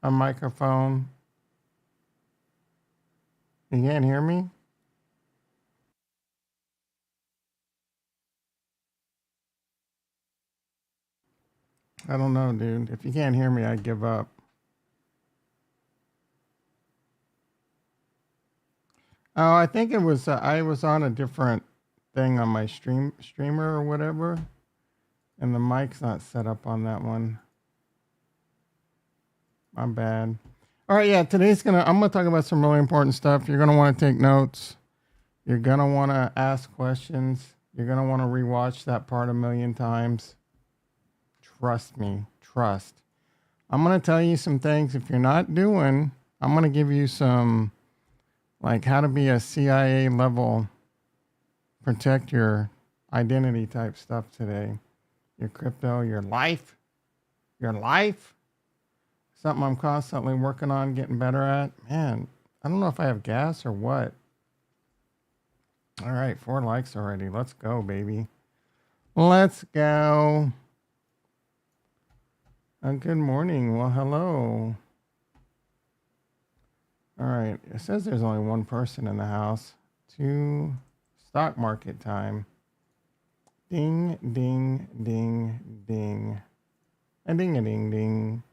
a microphone. You can't hear me? I don't know, dude. If you can't hear me, I give up. Oh, I think it was I was on a different thing on my streamer or whatever, and the mic's not set up on that one. My bad. All right, yeah. I'm gonna talk about some really important stuff. You're gonna want to take notes. You're gonna want to ask questions. You're gonna want to rewatch that part a million times. Trust me. Trust. I'm gonna tell you some things. If you're not doing, I'm gonna give you some like how to be a CIA level protect your identity type stuff today. Your crypto, your life, your life. Something I'm constantly working on getting better at. Man, I don't know if I have gas or what. All right, 4 likes already. Let's go, baby. Let's go. Good morning. Well, hello. All right. It says there's only one person in the house. To stock market time. Ding, ding, ding, ding. A ding, a ding, ding.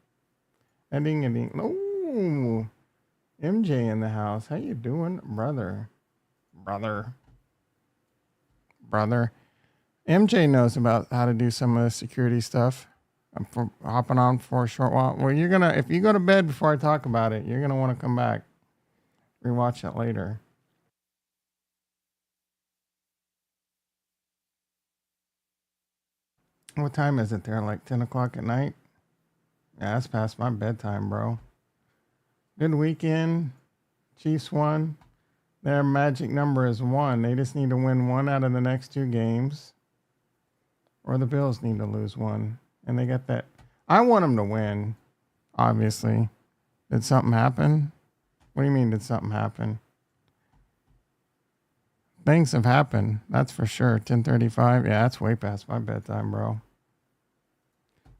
A ding, a ding. Oh, MJ in the house. How you doing, brother? Brother. Brother. MJ knows about how to do some of the security stuff. I'm for hopping on for a short while. Well, if you go to bed before I talk about it, you're gonna want to come back, rewatch it later. What time is it there? Like 10 o'clock at night? Yeah, that's past my bedtime, bro. Good weekend. Chiefs won. Their magic number is 1. They just need to win 1 out of the next 2 games, or the Bills need to lose 1, and they got that. I want them to win. Obviously, did something happen? What do you mean? Did something happen? Things have happened. That's for sure. 10:35. Yeah, that's way past my bedtime, bro.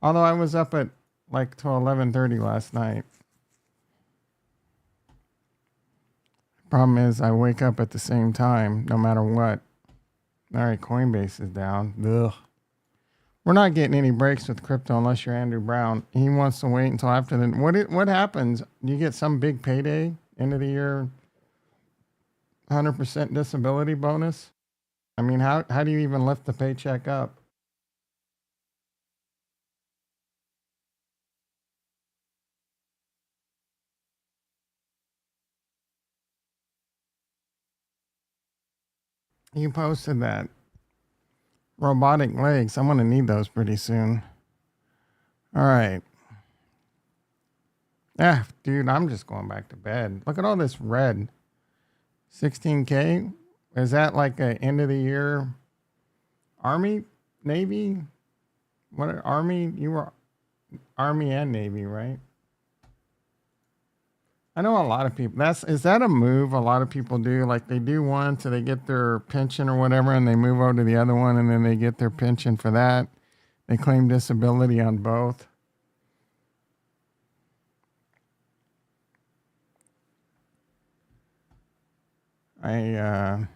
Although I was up at like till 11:30 last night. Problem is, I wake up at the same time, no matter what. All right, Coinbase is down. Ugh. We're not getting any breaks with crypto unless you're Andrew Brown. He wants to wait until after the what happens? Do you get some big payday end of the year 100% disability bonus? I mean, how do you even lift the paycheck up? You posted that robotic legs. I'm gonna need those pretty soon. All right. Yeah, dude, I'm just going back to bed. Look at all this red. 16K? Is that like a end of the year Army, Navy? What Army? You were Army and Navy, right? I know a lot of people. Is that a move a lot of people do? Like they do one so they get their pension or whatever, and they move over to the other one, and then they get their pension for that. They claim disability on both. I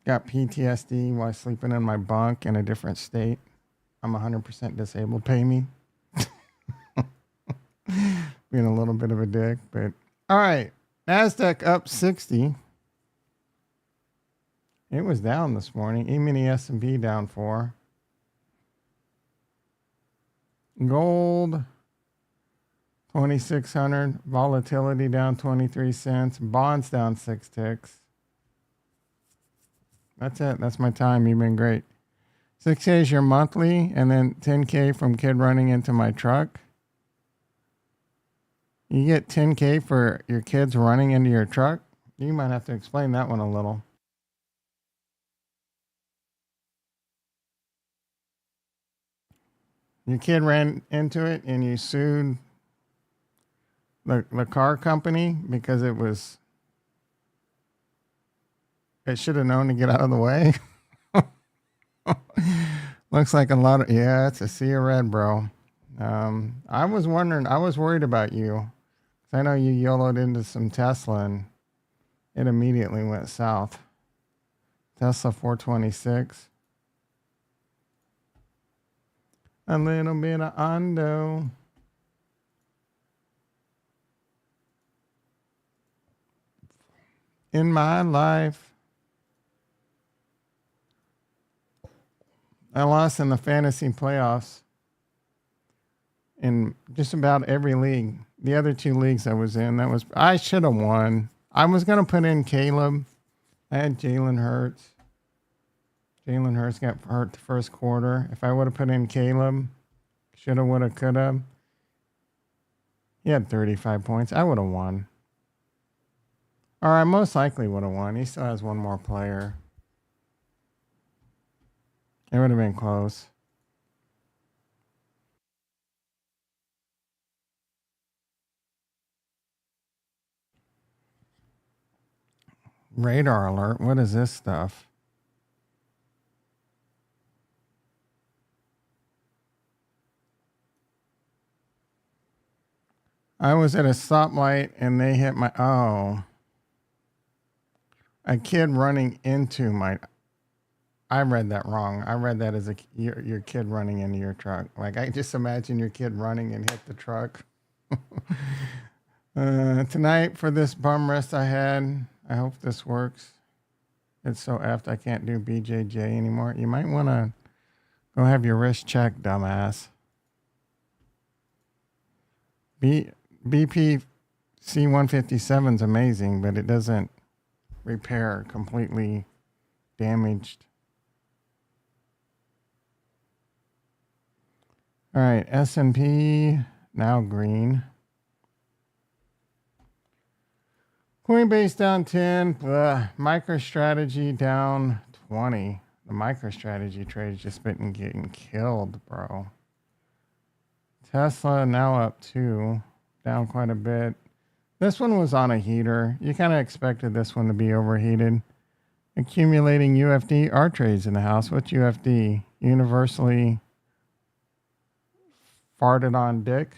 got PTSD while sleeping in my bunk in a different state. I'm 100% disabled. Pay me. Being a little bit of a dick, but all right. Nasdaq up 60. It was down this morning. E-mini S&P down 4. Gold 2600. Volatility down 23 cents. Bonds down 6 ticks. That's it. That's my time. You've been great. 6K is your monthly, and then 10K from kid running into my truck. You get 10K for your kids running into your truck? You might have to explain that one a little. Your kid ran into it and you sued the car company because it should have known to get out of the way. Looks like a lot of, yeah, it's a sea of red, bro. I was wondering, I was worried about you. 'Cause I know you YOLO'd into some Tesla and it immediately went south. Tesla 426. A little bit of Ondo. In my life. I lost in the fantasy playoffs in just about every league. The other two leagues I was in, I should have won. I was gonna put in Caleb. I had Jalen Hurts. Jalen Hurts got hurt the first quarter. If I would have put in Caleb, shoulda, woulda, coulda. He had 35 points. I would have won. Or I most likely would have won. He still has one more player. It would have been close. Radar alert. What is this stuff? I was at a stoplight and they hit my. Oh. A kid running into my. I read that wrong. I read that as your kid running into your truck. Like, I just imagine your kid running and hit the truck. Tonight for this bum rest I had, I hope this works. It's so effed I can't do BJJ anymore. You might want to go have your wrist checked, dumbass. BP C157 is amazing, but it doesn't repair completely damaged. All right, S&P now green. Coinbase down 10. MicroStrategy down 20. The MicroStrategy trade's just been getting killed, bro. Tesla now up 2. Down quite a bit. This one was on a heater. You kind of expected this one to be overheated. Accumulating UFD. Our trades in the house. What's UFD? Universally farted on dick.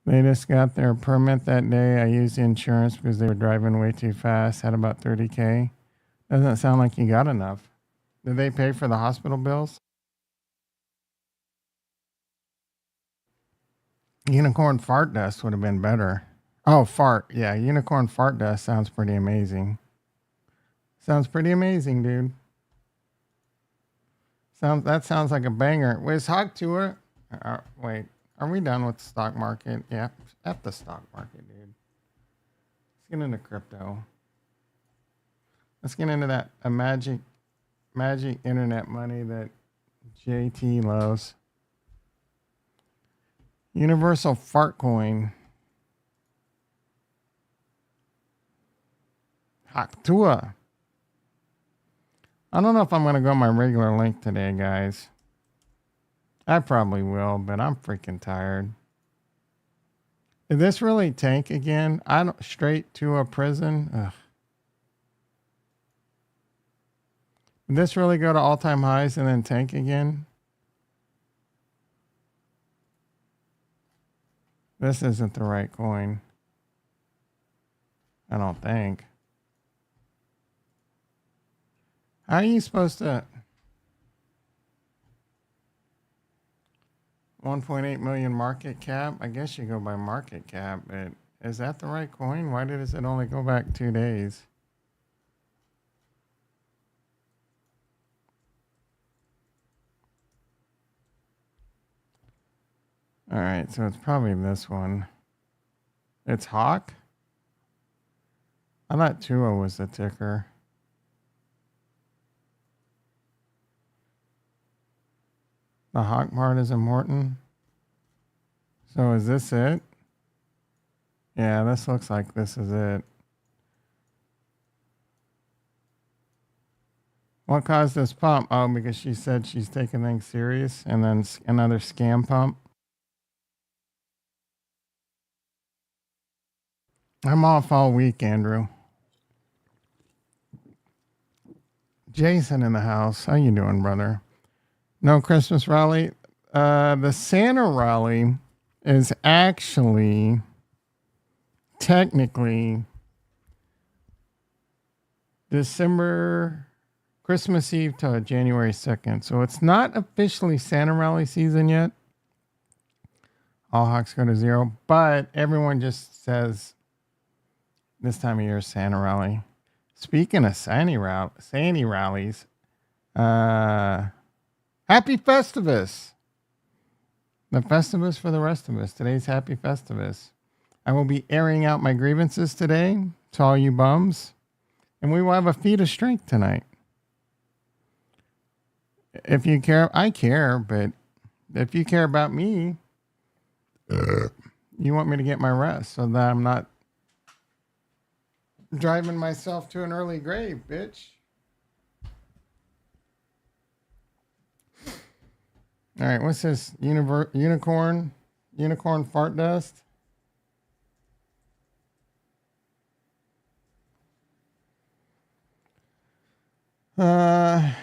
They just got their permit that day. I used the insurance because they were driving way too fast. Had about 30K. Doesn't sound like you got enough. Did they pay for the hospital bills? Unicorn fart dust would have been better. Oh, fart. Yeah, unicorn fart dust sounds pretty amazing. Sounds pretty amazing, dude. That sounds like a banger. Wait, is Hawk Tour? Wait, are we done with the stock market? Yeah, at the stock market, dude. Let's get into crypto. Let's get into that magic internet money that JT loves. Universal fart coin. Hawk Tour. I don't know if I'm going to go on my regular link today, guys. I probably will, but I'm freaking tired. Did this really tank again? Straight to a prison? Ugh. Did this really go to all-time highs and then tank again? This isn't the right coin. I don't think. How are you supposed to... 1.8 million market cap? I guess you go by market cap, but is that the right coin? Why does it only go back 2 days? All right, so it's probably this one. It's Hawk? I thought Tua was the ticker. The Hawk part is important. So is this it? Yeah, this looks like this is it. What caused this pump? Oh, because she said she's taking things serious, and then another scam pump. I'm off all week, Andrew. Jason in the house. How you doing, brother? No Christmas rally. The Santa rally is actually technically December Christmas Eve to January 2nd. So it's not officially Santa rally season yet. All Hawks go to zero, but everyone just says this time of year is Santa rally. Speaking of Sandy rallies, happy Festivus. The Festivus for the rest of us. Today's Happy Festivus. I will be airing out my grievances today to all you bums, and we will have a feat of strength tonight. If you care, I care, but if you care about me, you want me to get my rest so that I'm not driving myself to an early grave, bitch. All right, what's this? Unicorn fart dust? Damn.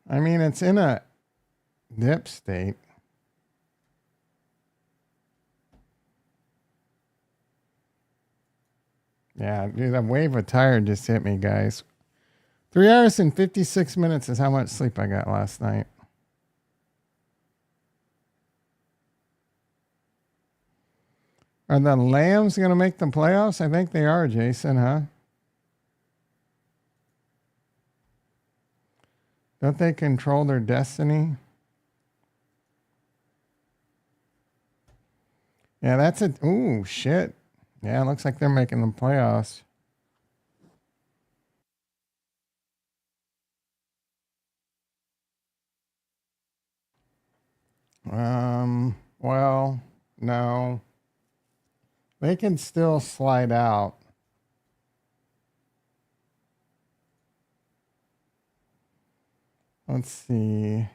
I mean, it's in a dip state. Yeah, dude, that wave of tired just hit me, guys. 3 hours and 56 minutes is how much sleep I got last night. Are the Lambs going to make the playoffs? I think they are, Jason, huh? Don't they control their destiny? Yeah, that's it. Ooh, shit. Yeah, it looks like they're making the playoffs. Well, no. They can still slide out. Let's see.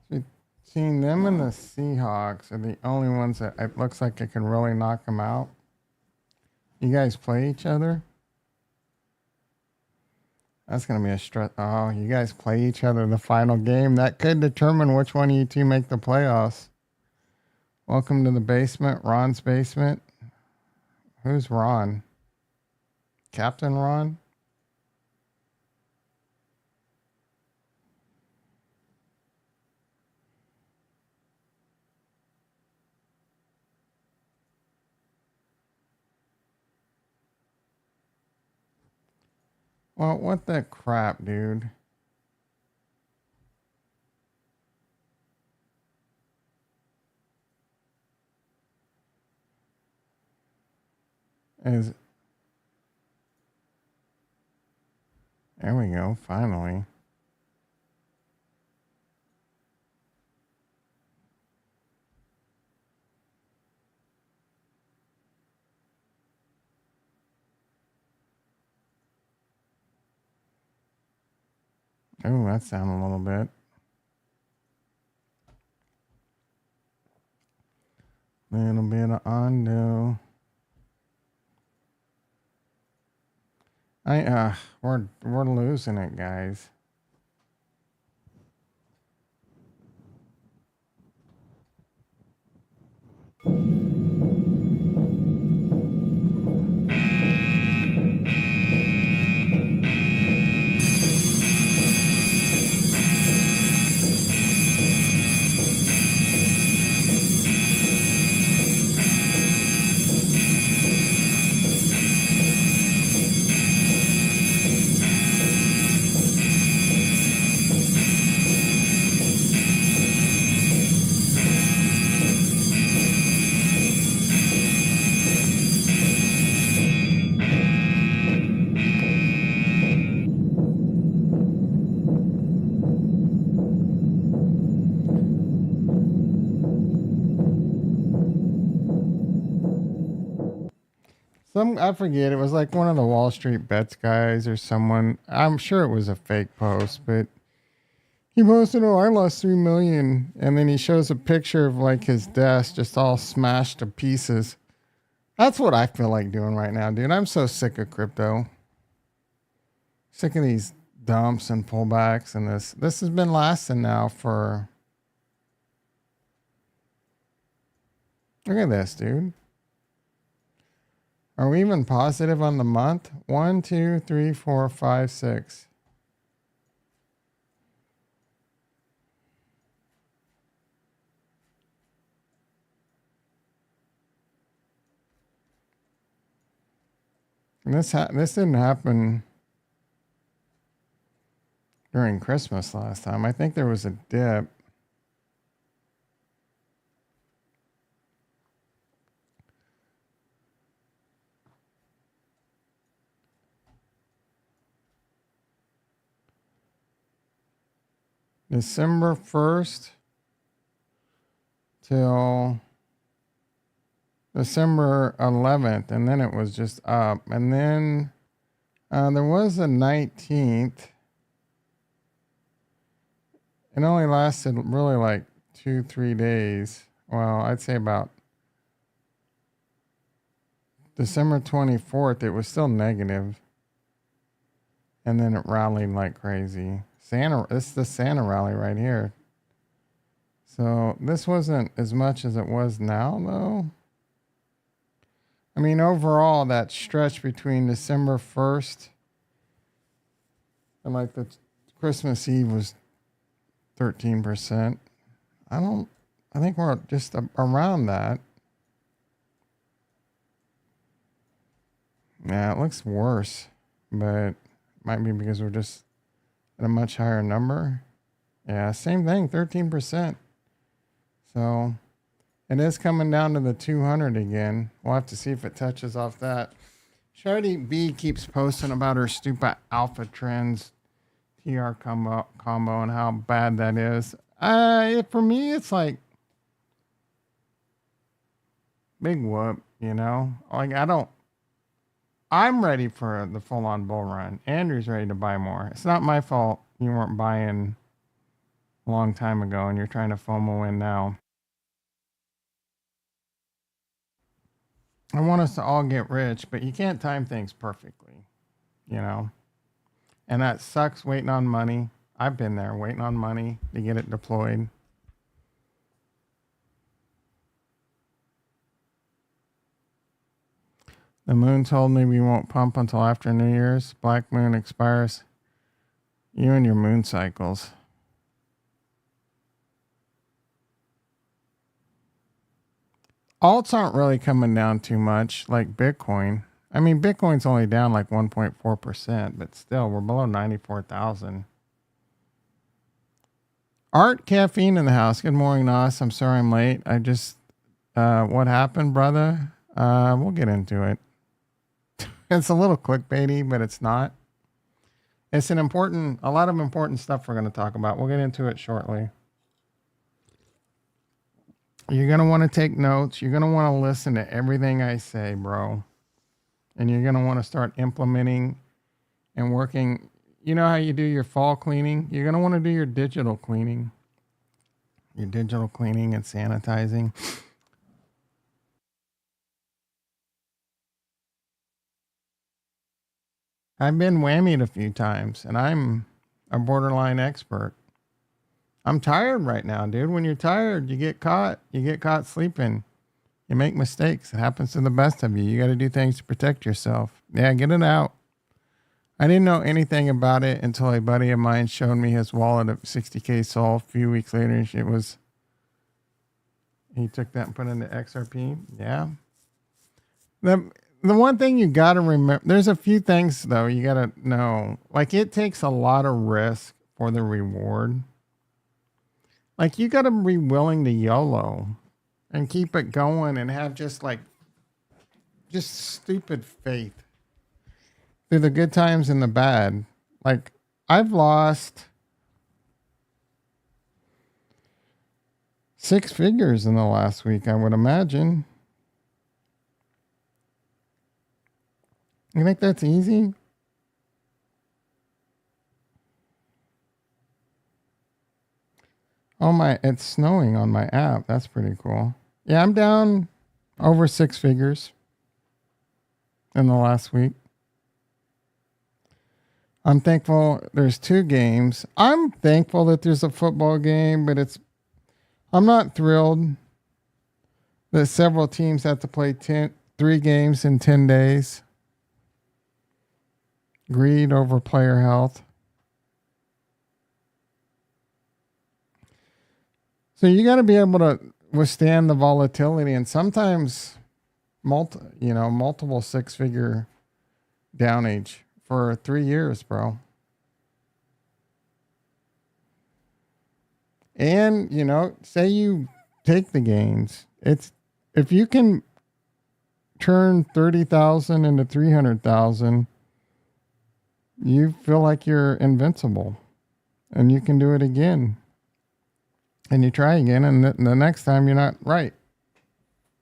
Between them and the Seahawks are the only ones that it looks like it can really knock them out. You guys play each other? That's going to be a stress. Oh, you guys play each other in the final game. That could determine which one of you two make the playoffs. Welcome to the basement, Ron's basement. Who's Ron? Captain Ron? Well, what the crap, dude? Is there we go, finally. Oh, that's down a little bit. Little bit of undo. We're losing it, guys. I forget. It was like one of the Wall Street Bets guys or someone. I'm sure it was a fake post, but he posted, "Oh, I lost 3 million," and then he shows a picture of like his desk just all smashed to pieces. That's what I feel like doing right now, dude. I'm so sick of crypto. Sick of these dumps and pullbacks and this. This has been lasting now for. Look at this, dude. Are we even positive on the month? 1, 2, 3, 4, 5, 6. And this didn't happen during Christmas last time. I think there was a dip. December 1st till December 11th, and then it was just up. And then there was a 19th. It only lasted really like 2-3 days. Well, I'd say about December 24th, it was still negative. And then it rallied like crazy. This is the Santa rally right here. So this wasn't as much as it was now, though. I mean, overall, that stretch between December 1st and like the Christmas Eve was 13%. I think we're just around that. Yeah, it looks worse, but it might be because we're just at a much higher number. Yeah, same thing, 13%. So it is coming down to the 200 again. We'll have to see if it touches off that. Shorty B keeps posting about her stupid alpha trends TR combo and how bad that is. For me, it's like big whoop, you know? Like, I'm ready for the full on bull run. Andrew's ready to buy more. It's not my fault you weren't buying a long time ago and you're trying to FOMO in now. I want us to all get rich, but you can't time things perfectly, you know? And that sucks waiting on money. I've been there waiting on money to get it deployed. The moon told me we won't pump until after New Year's. Black moon expires. You and your moon cycles. Alts aren't really coming down too much like Bitcoin. I mean, Bitcoin's only down like 1.4%, but still, we're below 94,000. Art Caffeine in the house. Good morning, Nos. I'm sorry I'm late. What happened, brother? We'll get into it. It's a little clickbaity, but it's not. It's a lot of important stuff we're going to talk about. We'll get into it shortly. You're going to want to take notes. You're going to want to listen to everything I say, bro. And you're going to want to start implementing and working. You know how you do your fall cleaning? You're going to want to do your digital cleaning. Your digital cleaning and sanitizing. I've been whammied a few times, and I'm a borderline expert. I'm tired right now, dude. When you're tired, you get caught. You get caught sleeping. You make mistakes. It happens to the best of you. You got to do things to protect yourself. Yeah, get it out. I didn't know anything about it until a buddy of mine showed me his wallet of 60K Sol. A few weeks later, he took that and put it into XRP. Yeah. The one thing you got to remember, there's a few things though you got to know. Like, it takes a lot of risk for the reward. Like, you got to be willing to YOLO and keep it going and have just stupid faith through the good times and the bad. Like, I've lost 6 figures in the last week, I would imagine. You think that's easy? It's snowing on my app. That's pretty cool. Yeah, I'm down over 6 figures. in the last week. I'm thankful there's 2 games. I'm thankful that there's a football game, but I'm not thrilled that several teams have to play 3 games in 10 days. Greed over player health. So you got to be able to withstand the volatility, and sometimes multiple 6-figure downage for 3 years, bro. And say you take the gains. It's if you can turn 30,000 into 300,000, you feel like you're invincible, and you can do it again. And you try again, and the next time you're not right,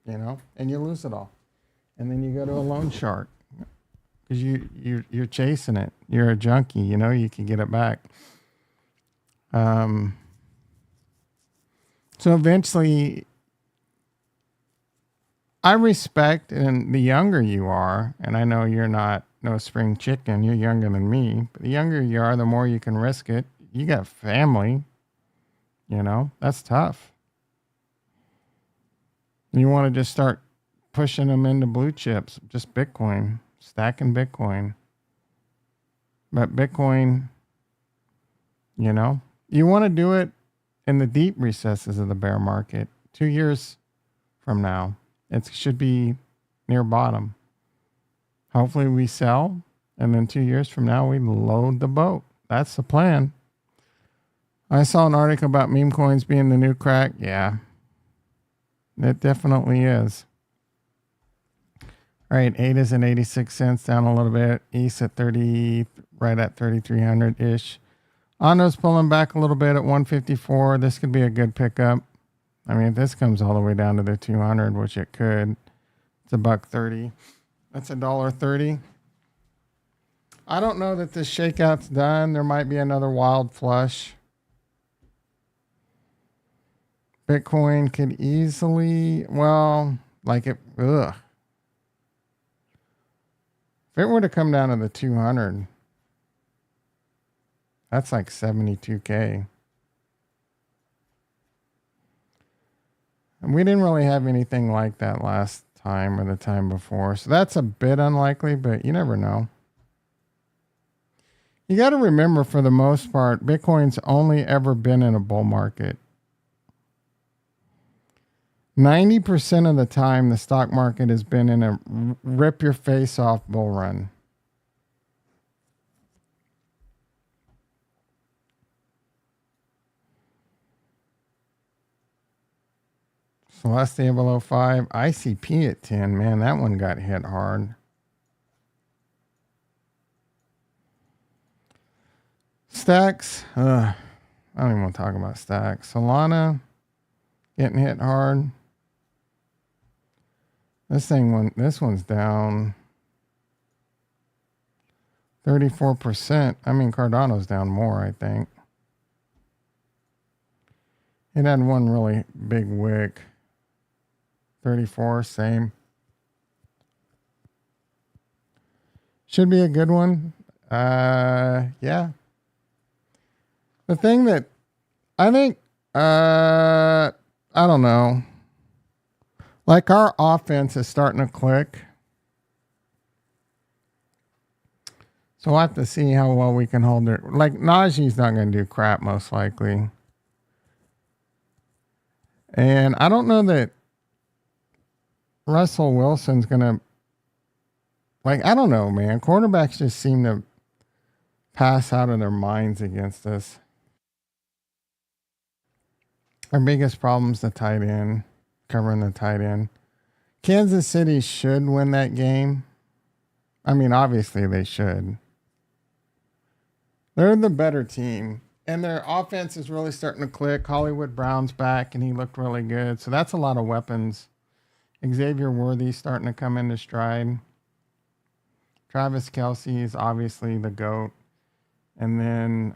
and you lose it all, and then you go to a loan shark because you're chasing it. You're a junkie, you can get it back. So eventually, I respect, and the younger you are, and I know you're not no spring chicken, you're younger than me, but the younger you are, the more you can risk it. You got family. That's tough. You want to just start pushing them into blue chips, just Bitcoin, stacking Bitcoin. But Bitcoin, you want to do it in the deep recesses of the bear market. 2 years from now, it should be near bottom. Hopefully we sell, and then 2 years from now, we load the boat. That's the plan. I saw an article about meme coins being the new crack. Yeah, it definitely is. All right, ADA is at 86 cents, down a little bit. ETH at 30, right at 3,300-ish. Ando's pulling back a little bit at 154. This could be a good pickup. I mean, if this comes all the way down to the 200, which it could, it's $1.30. That's $1.30. I don't know that this shakeout's done. There might be another wild flush. Bitcoin could easily, if it were to come down to the 200, that's like 72K. And we didn't really have anything like that last time or the time before. So that's a bit unlikely, but you never know. You got to remember, for the most part, Bitcoin's only ever been in a bull market. 90% of the time, the stock market has been in a rip your face off bull run. Celestia below 5. ICP at 10. Man, that one got hit hard. Stacks. I don't even want to talk about stacks. Solana getting hit hard. This one's down 34%. I mean, Cardano's down more, I think. It had one really big wick. 34, same. Should be a good one. Yeah. The thing that I think, I don't know. Like, our offense is starting to click. So we'll have to see how well we can hold it. Like, Najee's not going to do crap, most likely. And I don't know that Russell Wilson's going to... Like, I don't know, man. Quarterbacks just seem to pass out of their minds against us. Our biggest problem's the tight end. Covering the tight end. Kansas City should win that game. I mean, obviously they should. They're the better team. And their offense is really starting to click. Hollywood Brown's back, and he looked really good. So that's a lot of weapons. Xavier Worthy's starting to come into stride. Travis Kelce is obviously the GOAT. And then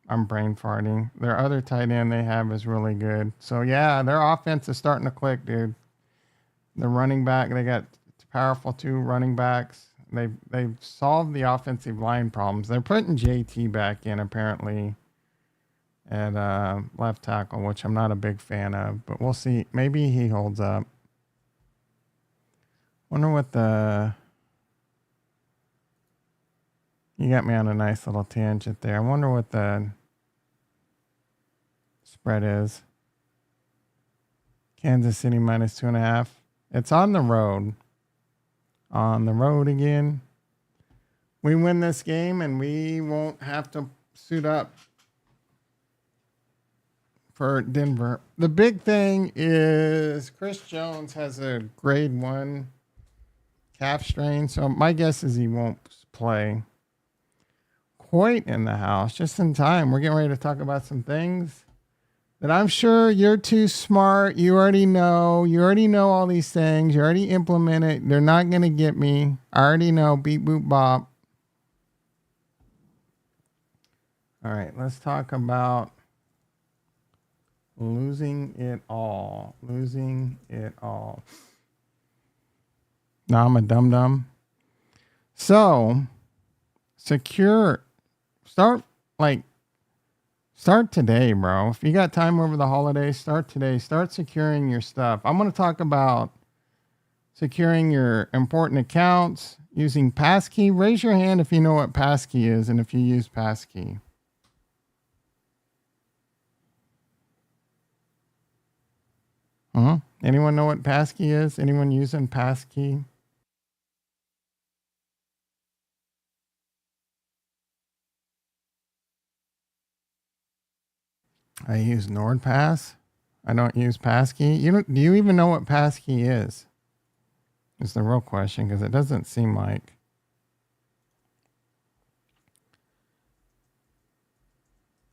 I'm brain farting. Their other tight end they have is really good. So, yeah, their offense is starting to click, dude. The running back, they got powerful two running backs. They've solved the offensive line problems. They're putting JT back in apparently at left tackle, which I'm not a big fan of, but we'll see. Maybe he holds up. Wonder what you got me on a nice little tangent there. I wonder what the spread is. Kansas City minus 2.5. It's on the road. On the road again. We win this game and we won't have to suit up for Denver. The big thing is Chris Jones has a grade 1 calf strain, so my guess is he won't play. Coit in the house, just in time. We're getting ready to talk about some things that I'm sure you're too smart. You already know. You already know all these things. You already implement it. They're not going to get me. I already know. Beep, boop, bop. All right, let's talk about losing it all. Losing it all. No, I'm a dum-dum. So, start today, bro. If you got time over the holidays, start today. Start securing your stuff. I'm going to talk about securing your important accounts using passkey. Raise your hand if you know what passkey is and if you use passkey. Anyone know what passkey is? Anyone using passkey? I use NordPass. I don't use passkey. Do you even know what passkey is? Is the real question, because it doesn't seem like.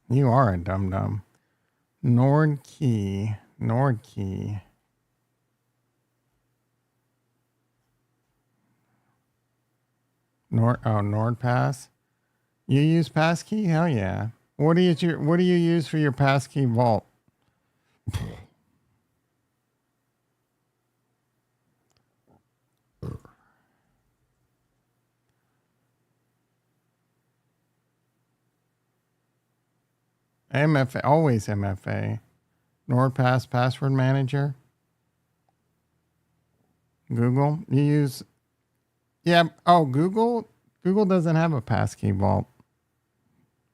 You are a dum-dum. Nordkey. NordPass. You use passkey? Hell yeah. What do you use for your passkey vault? MFA, always MFA. NordPass password manager. Google. You use. Yeah. Oh, Google doesn't have a passkey vault.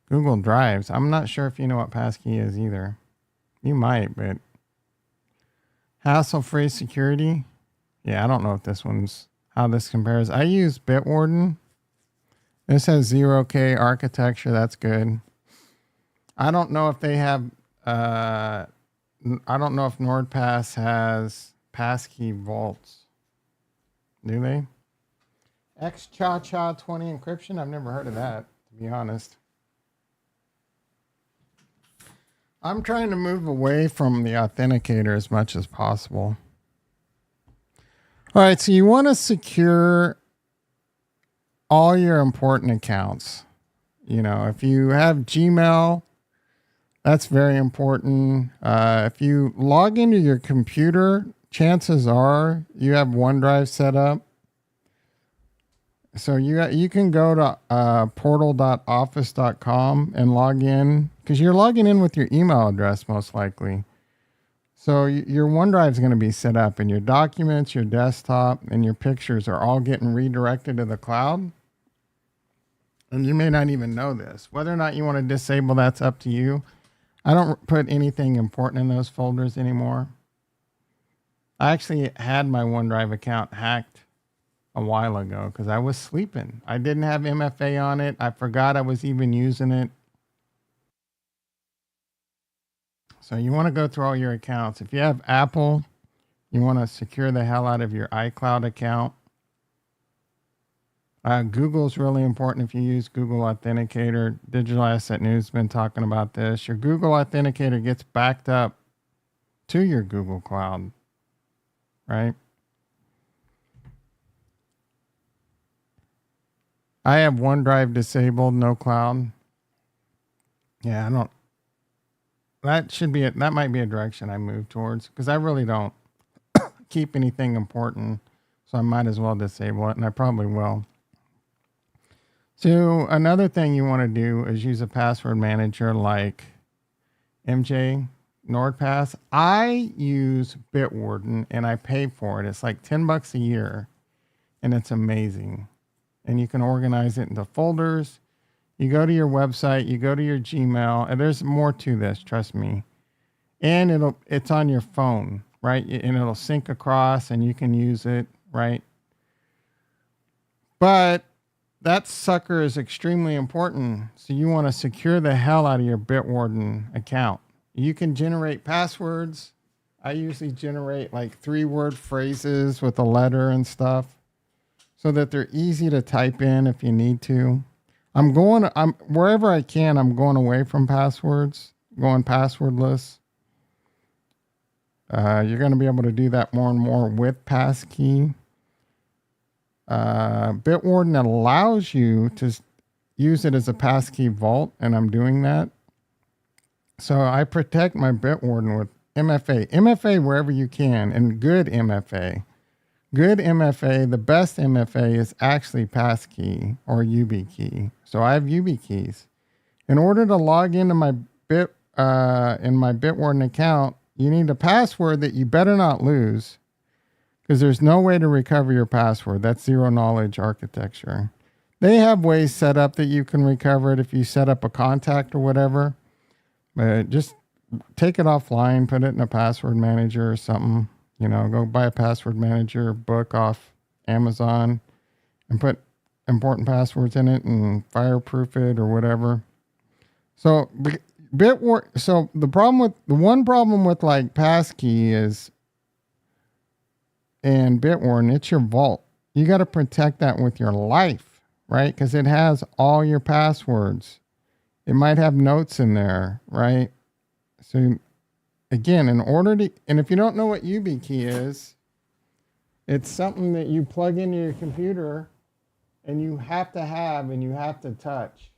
Google Drives. I'm not sure if you know what passkey is either. You might, but hassle-free security. Yeah, I don't know if how this compares. I use Bitwarden. This has 0K architecture. That's good. I don't know if they have. I don't know if NordPass has passkey vaults. Do they? XChaCha 20 encryption. I've never heard of that, to be honest. I'm trying to move away from the authenticator as much as possible. All right, so you want to secure all your important accounts. If you have Gmail, that's very important. If you log into your computer, chances are you have OneDrive set up. So you can go to portal.office.com and log in, because you're logging in with your email address most likely. So your OneDrive is going to be set up, and your documents, your desktop, and your pictures are all getting redirected to the cloud. And you may not even know this. Whether or not you want to disable, that's up to you. I don't put anything important in those folders anymore. I actually had my OneDrive account hacked a while ago because I was sleeping. I didn't have MFA on it. I forgot I was even using it. So you want to go through all your accounts. If you have Apple, you want to secure the hell out of your iCloud account. Google's really important if you use Google Authenticator. Digital Asset News has been talking about this. Your Google Authenticator gets backed up to your Google Cloud, right? I have OneDrive disabled, no cloud. Yeah, I don't. That might be a direction I move towards, because I really don't keep anything important So I might as well disable it, and I probably will. So another thing you want to do is use a password manager like MJ NordPass. I use Bitwarden and I pay for it. It's like $10 a year and it's amazing. And you can organize it into folders. You go to your website, you go to your Gmail, and there's more to this, trust me. And it's on your phone, right? And it'll sync across and you can use it, right? But that sucker is extremely important. So you want to secure the hell out of your Bitwarden account. You can generate passwords. I usually generate like 3-word phrases with a letter and stuff so that they're easy to type in if you need to. I'm wherever I can, I'm going away from passwords, going passwordless. You're going to be able to do that more and more with passkey. Bitwarden allows you to use it as a passkey vault, and I'm doing that. So I protect my Bitwarden with MFA. MFA wherever you can, and good MFA. Good MFA, the best MFA is actually passkey or YubiKey. So I have YubiKeys. In order to log into my Bitwarden account, you need a password that you better not lose, because there's no way to recover your password. That's zero knowledge architecture. They have ways set up that you can recover it if you set up a contact or whatever. But just take it offline, put it in a password manager or something. You know, go buy a password manager book off Amazon and put important passwords in it and fireproof it or whatever. So so the one problem with like passkey is, and Bitwarden, it's your vault. You got to protect that with your life, right? Because it has all your passwords. It might have notes in there, right? So again, and if you don't know what YubiKey is, it's something that you plug into your computer and you have to have and you have to touch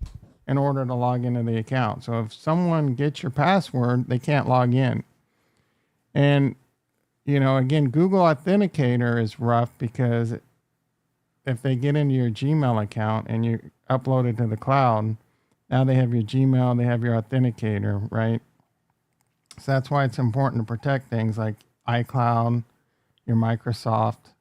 in order to log into the account. So if someone gets your password, they can't log in. And, you know, again, Google Authenticator is rough because if they get into your Gmail account and you upload it to the cloud, now they have your Gmail, they have your Authenticator, right? So that's why it's important to protect things like iCloud, your Microsoft.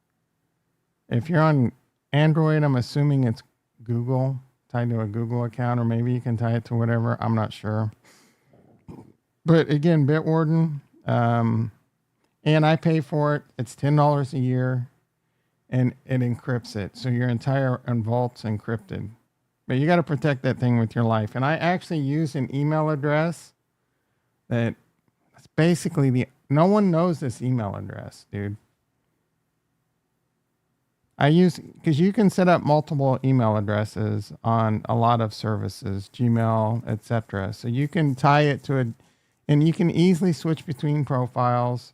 If you're on Android, I'm assuming it's Google, tied to a Google account, or maybe you can tie it to whatever. I'm not sure. But again, Bitwarden, and I pay for it. It's $10 a year, and it encrypts it. So your entire vault's encrypted. But you got to protect that thing with your life. And I actually use an email address that's basically no one knows this email address, dude. Because you can set up multiple email addresses on a lot of services, Gmail, etc. So you can tie it to and you can easily switch between profiles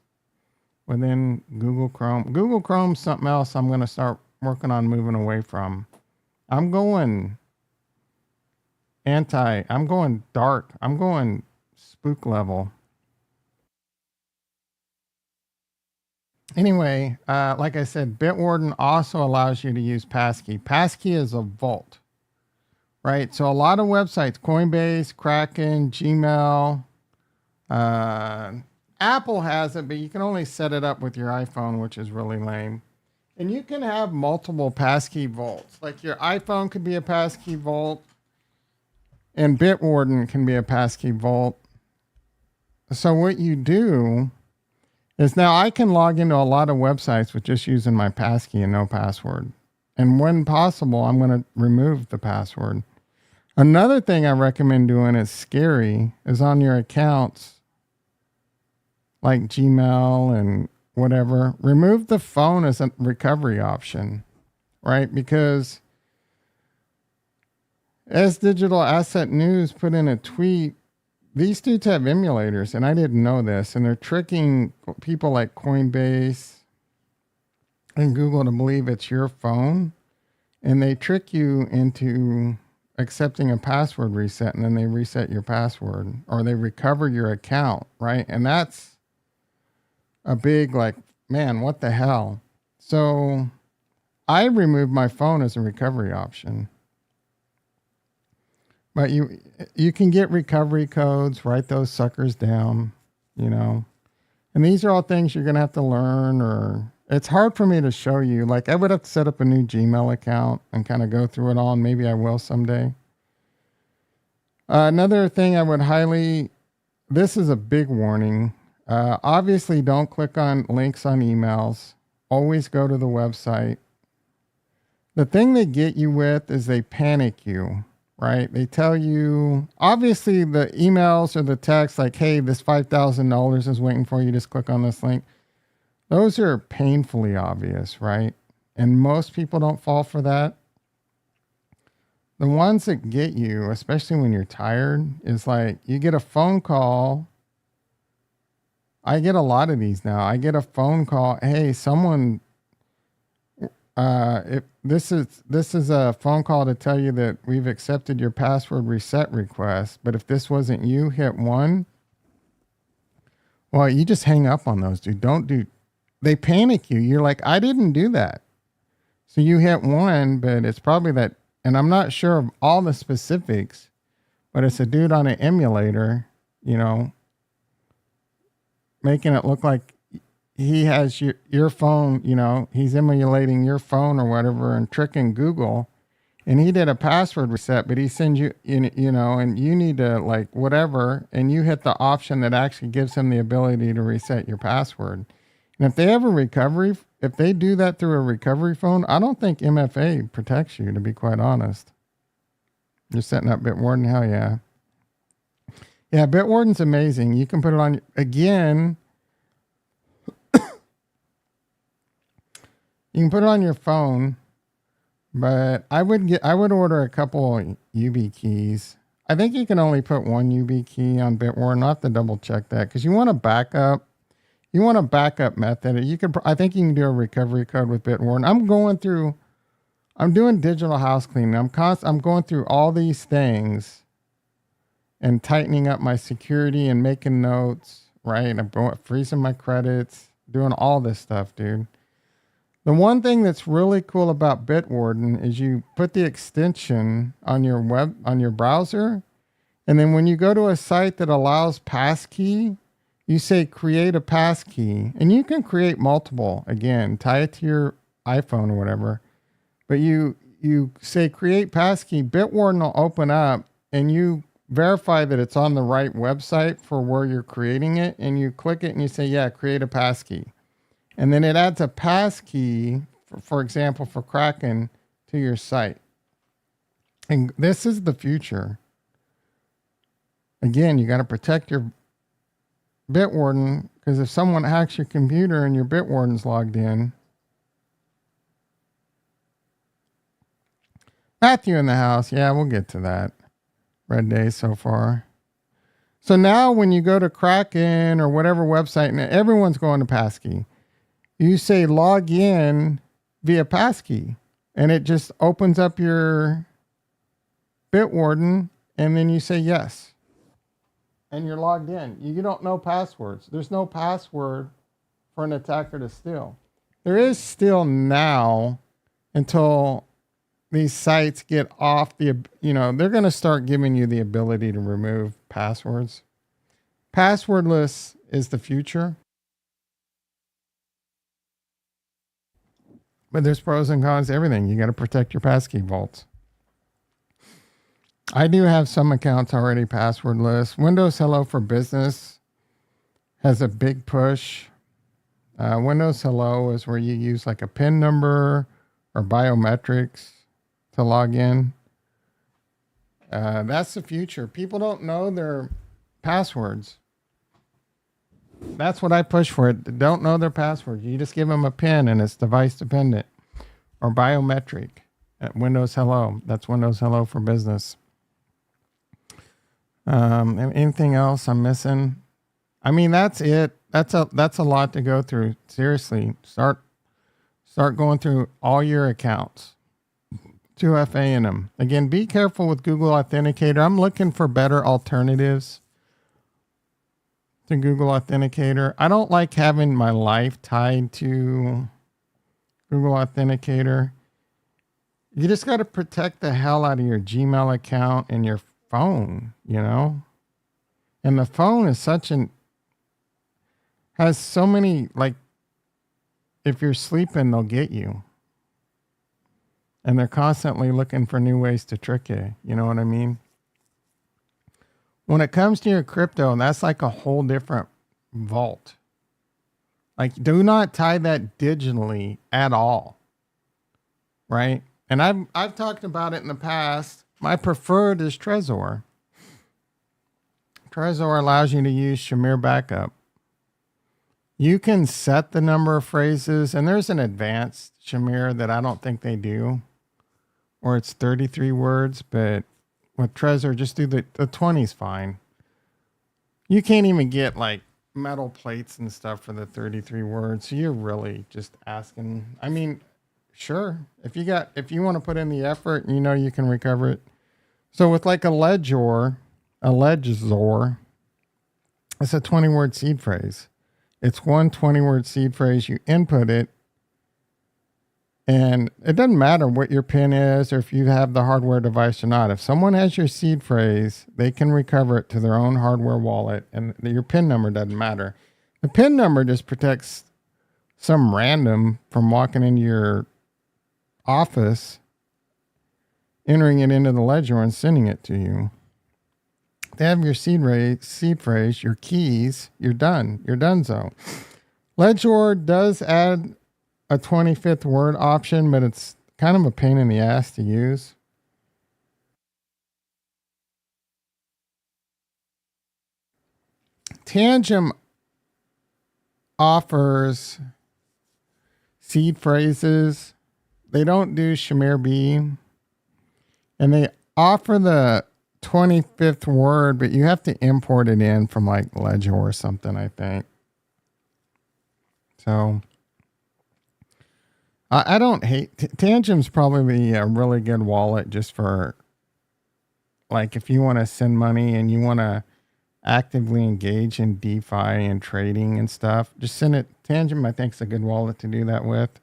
within Google Chrome. Google Chrome's something else I'm going to start working on moving away from. I'm going dark. I'm going spook level. Anyway, like I said, Bitwarden also allows you to use passkey. Passkey is a vault, right? So a lot of websites, Coinbase, Kraken, Gmail, Apple has it, but you can only set it up with your iPhone, which is really lame. And you can have multiple passkey vaults. Like your iPhone could be a passkey vault, and Bitwarden can be a passkey vault. So what you do is now I can log into a lot of websites with just using my passkey and no password. And when possible, I'm going to remove the password. Another thing I recommend doing is scary is on your accounts like Gmail and whatever, remove the phone as a recovery option, right? Because as Digital Asset News put in a tweet, these dudes have emulators, and I didn't know this, and they're tricking people like Coinbase and Google to believe it's your phone, and they trick you into accepting a password reset, and then they reset your password, or they recover your account, right? And that's a big, like, man, what the hell? So I removed my phone as a recovery option. But you can get recovery codes, write those suckers down, you know. And these are all things you're going to have to learn, or it's hard for me to show you. Like, I would have to set up a new Gmail account and kind of go through it all, and maybe I will someday. Another thing I would highly, this is a big warning. Obviously, don't click on links on emails. Always go to the website. The thing they get you with is they panic you, right? They tell you, obviously, the emails or the text like, hey, this $5,000 is waiting for you. Just click on this link. Those are painfully obvious, right? And most people don't fall for that. The ones that get you, especially when you're tired, is like you get a phone call. I get a lot of these now. I get a phone call. Hey, someone, if this is a phone call to tell you that we've accepted your password reset request, but if this wasn't you, hit 1. Well, you just hang up on those, dude. They panic you. You're like, I didn't do that. So you hit 1, but it's probably that, and I'm not sure of all the specifics, but it's a dude on an emulator, you know, making it look like he has your phone, you know, he's emulating your phone or whatever and tricking Google. And he did a password reset, but he sends you, you know, and you need to like whatever, and you hit the option that actually gives him the ability to reset your password. And if they have a recovery, if they do that through a recovery phone, I don't think MFA protects you, to be quite honest. You're setting up Bitwarden, hell yeah. Yeah, Bitwarden's amazing. You can put it on, again, you can put it on your phone, but I would order a couple UB keys. I think you can only put one UB key on Bitwarden. I'll have to double check that because you want a backup. You want a backup method. I think you can do a recovery code with Bitwarden. I'm doing digital house cleaning. I'm going through all these things and tightening up my security and making notes, right? I'm freezing my credits, doing all this stuff, dude. The one thing that's really cool about Bitwarden is you put the extension on your browser, and then when you go to a site that allows passkey, you say create a passkey, and you can create multiple. Again, tie it to your iPhone or whatever. But you say create passkey, Bitwarden will open up, and you verify that it's on the right website for where you're creating it, and you click it and you say, yeah, create a passkey. And then it adds a passkey, for example, for Kraken to your site. And this is the future. Again, you got to protect your Bitwarden, because if someone hacks your computer and your Bitwarden's logged in. Matthew in the house. Yeah, we'll get to that. Red day so far. So now when you go to Kraken or whatever website, and everyone's going to passkey, you say log in via passkey, and it just opens up your Bitwarden, and then you say yes. And you're logged in. You don't know passwords. There's no password for an attacker to steal. There is still now until these sites get off they're going to start giving you the ability to remove passwords. Passwordless is the future. But there's pros and cons to everything. You got to protect your passkey vaults. I do have some accounts already passwordless. Windows Hello for Business has a big push. Windows Hello is where you use like a PIN number or biometrics to log in. That's the future. People don't know their passwords. That's what I push for. It. Don't know their passwords. You just give them a PIN and it's device dependent or biometric at Windows Hello. That's Windows Hello for Business. Anything else I'm missing? I mean, that's it. That's a lot to go through. Seriously, start going through all your accounts. 2FA in them. Again, be careful with Google Authenticator. I'm looking for better alternatives to Google Authenticator. I don't like having my life tied to Google Authenticator. You just got to protect the hell out of your Gmail account and your phone, you know? And the phone is has so many, like, if you're sleeping, they'll get you. And they're constantly looking for new ways to trick you. You know what I mean? When it comes to your crypto, that's like a whole different vault. Like, do not tie that digitally at all. Right? And I've talked about it in the past. My preferred is Trezor. Trezor allows you to use Shamir Backup. You can set the number of phrases, and there's an advanced Shamir that I don't think they do, or it's 33 words, but with Trezor, just do the 20's fine. You can't even get like metal plates and stuff for the 33 words. So you're really just asking. I mean, sure, if you want to put in the effort, you know you can recover it. So with like a Ledgor, it's a 20-word seed phrase. It's one 20-word seed phrase. You input it, and it doesn't matter what your PIN is or if you have the hardware device or not. If someone has your seed phrase, they can recover it to their own hardware wallet, and your PIN number doesn't matter. The PIN number just protects some random from walking into your office, entering it into the ledger and sending it to you. They have your seed phrase, your keys, you're done. You're donezo. Ledger does add a 25th word option, but it's kind of a pain in the ass to use. Tangem offers seed phrases. They don't do Shamir B. And they offer the 25th word, but you have to import it in from like Ledger or something, I think. So I don't hate Tangem's probably a really good wallet just for like if you want to send money and you want to actively engage in DeFi and trading and stuff. Just send it. Tangem, I think, is a good wallet to do that with.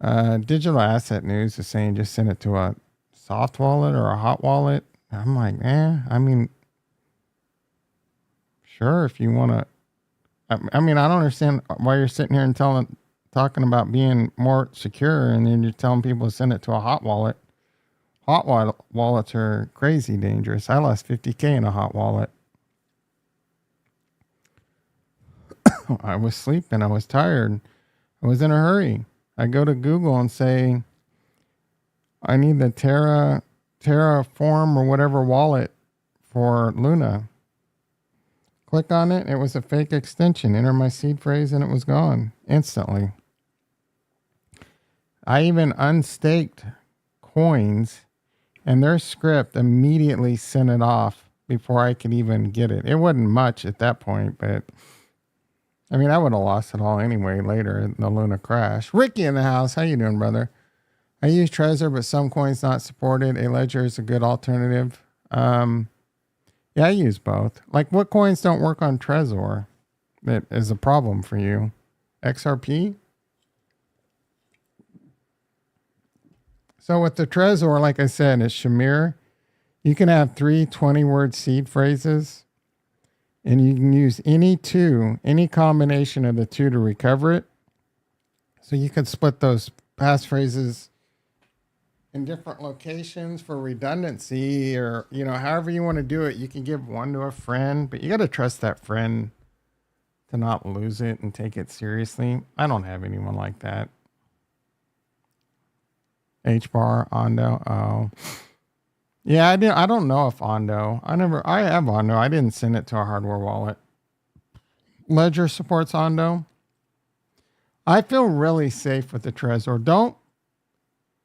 Digital Asset News is saying just send it to a soft wallet or a hot wallet. I'm like, I mean, sure, if you want to. I mean, I don't understand why you're sitting here and talking about being more secure, and then you're telling people to send it to a hot wallet. Hot wallets are crazy dangerous. I lost $50K in a hot wallet. I was sleeping. I was tired. I was in a hurry. I go to Google and say, I need the Terraform or whatever wallet for Luna. Click on it. It was a fake extension. Enter my seed phrase and it was gone instantly. I even unstaked coins and their script immediately sent it off before I could even get it. It wasn't much at that point, but I mean, I would have lost it all anyway later in the Luna crash. Ricky in the house. How you doing, brother? I use Trezor, but some coins not supported. A Ledger is a good alternative. Yeah, I use both. Like, what coins don't work on Trezor that is a problem for you? XRP? So with the Trezor, like I said, it's Shamir. You can have 3 20-word seed phrases, and you can use any combination of the two to recover it. So you could split those passphrases in different locations for redundancy, or, you know, however you want to do it. You can give one to a friend, but you got to trust that friend to not lose it and take it seriously. I don't have anyone like that. H-bar, Ondo. Oh, yeah, I don't know if Ondo. I have Ondo. I didn't send it to a hardware wallet. Ledger supports Ondo. I feel really safe with the Trezor.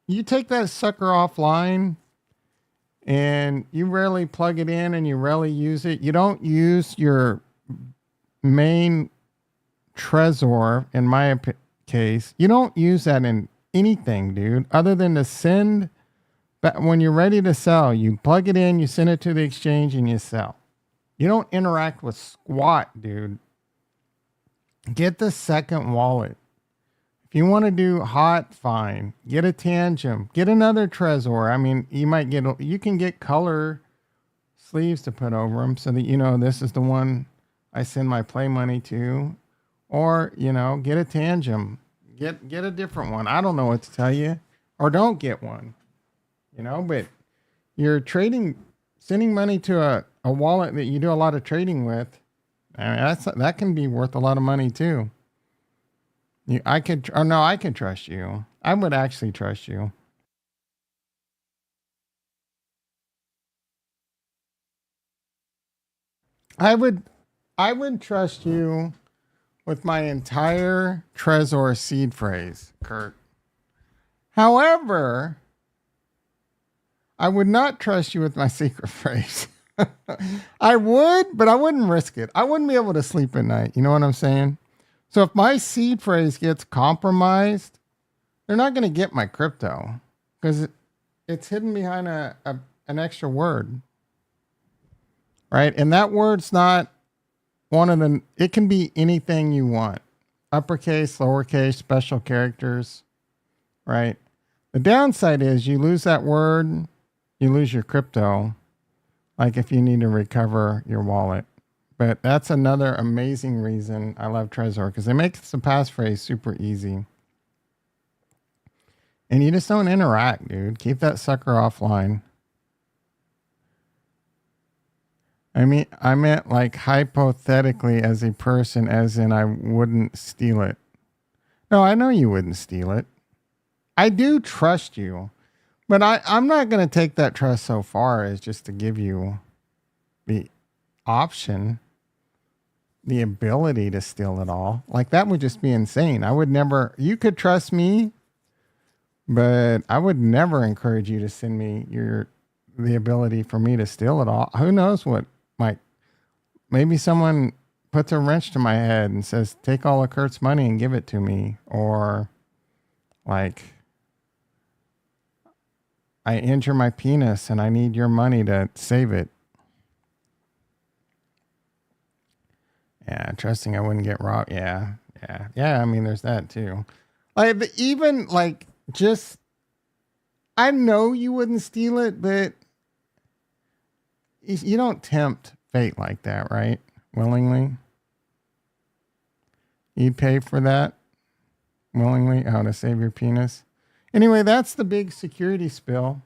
You take that sucker offline and you rarely plug it in and you rarely use it. You don't use your main Trezor, in my case. You don't use that in anything, dude, other than to send. But when you're ready to sell, you plug it in, you send it to the exchange, and you sell. You don't interact with squat, dude. Get the second wallet. If you want to do hot, fine. Get a tangent. Get another Trezor. I mean, you can get color sleeves to put over them so that you know this is the one I send my play money to. Or, get a tangent. Get a different one. I don't know what to tell you. Or don't get one. But you're sending money to a wallet that you do a lot of trading with. I mean, that can be worth a lot of money too. I could trust you. I would actually trust you. I would, I would trust you with my entire Trezor seed phrase, Kurt. However, I would not trust you with my secret phrase. I would, but I wouldn't risk it. I wouldn't be able to sleep at night. You know what I'm saying? So if my seed phrase gets compromised, they're not going to get my crypto because it's hidden behind an extra word, right? And that word's not it can be anything you want, uppercase, lowercase, special characters, right? The downside is you lose that word, you lose your crypto, like if you need to recover your wallet. But that's another amazing reason I love Trezor because it makes the passphrase super easy. And you just don't interact, dude. Keep that sucker offline. I meant like hypothetically as a person, as in I wouldn't steal it. No, I know you wouldn't steal it. I do trust you, but I'm not going to take that trust so far as just to give you the option, the ability to steal it all. Like that would just be insane. I would never, you could trust me, but I would never encourage you to send me the ability for me to steal it all. Who knows what might, maybe someone puts a wrench to my head and says, take all of Kurt's money and give it to me. Or like, I injure my penis and I need your money to save it. Yeah, trusting I wouldn't get robbed. Yeah. I mean, there's that too. Like, even like, just, I know you wouldn't steal it, but you don't tempt fate like that, right? Willingly. You'd pay for that willingly. Oh, to save your penis. Anyway, that's the big security spill.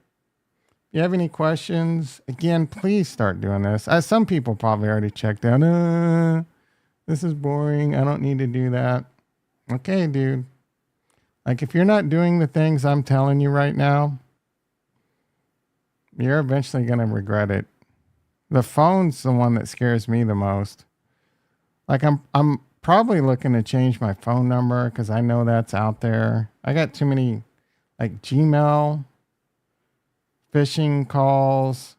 If you have any questions, again, please start doing this. Some people probably already checked out. This is boring. I don't need to do that. Okay, dude. Like, if you're not doing the things I'm telling you right now, you're eventually going to regret it. The phone's the one that scares me the most. Like, I'm probably looking to change my phone number because I know that's out there. I got too many, like, Gmail phishing calls,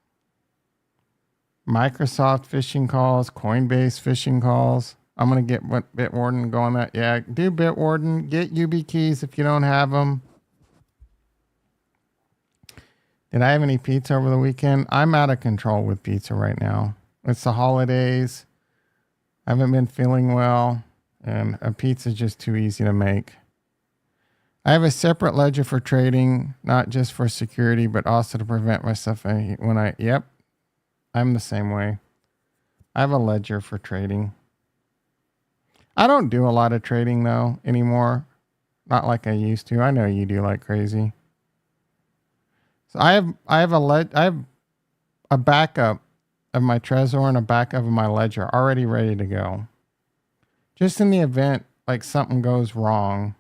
Microsoft phishing calls, Coinbase phishing calls. I'm going to get Bitwarden going that. Yeah, do Bitwarden. Get YubiKeys if you don't have them. Did I have any pizza over the weekend? I'm out of control with pizza right now. It's the holidays. I haven't been feeling well, and a pizza is just too easy to make. I have a separate ledger for trading, not just for security, but also to prevent myself yep, I'm the same way. I have a ledger for trading. I don't do a lot of trading though anymore. Not like I used to. I know you do like crazy. So I have a backup of my Trezor and a backup of my ledger already ready to go. Just in the event like something goes wrong,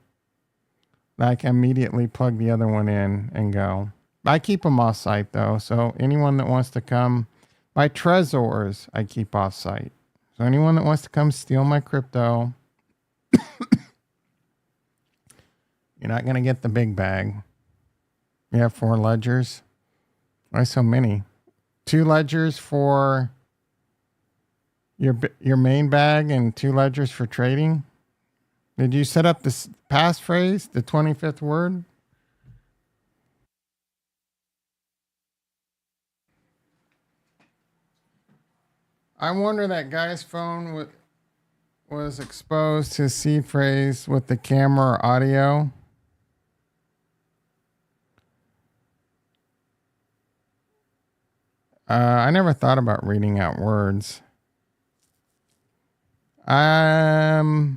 I can immediately plug the other one in and go. I keep them off site though, so anyone that wants to come, my Trezors I keep off site. So anyone that wants to come steal my crypto, you're not going to get the big bag. You have 4 ledgers. Why so many? 2 ledgers for your main bag and 2 ledgers for trading. Did you set up this passphrase, the 25th word? I wonder that guy's phone with. was exposed to seed phrase with the camera or audio. I never thought about reading out words. The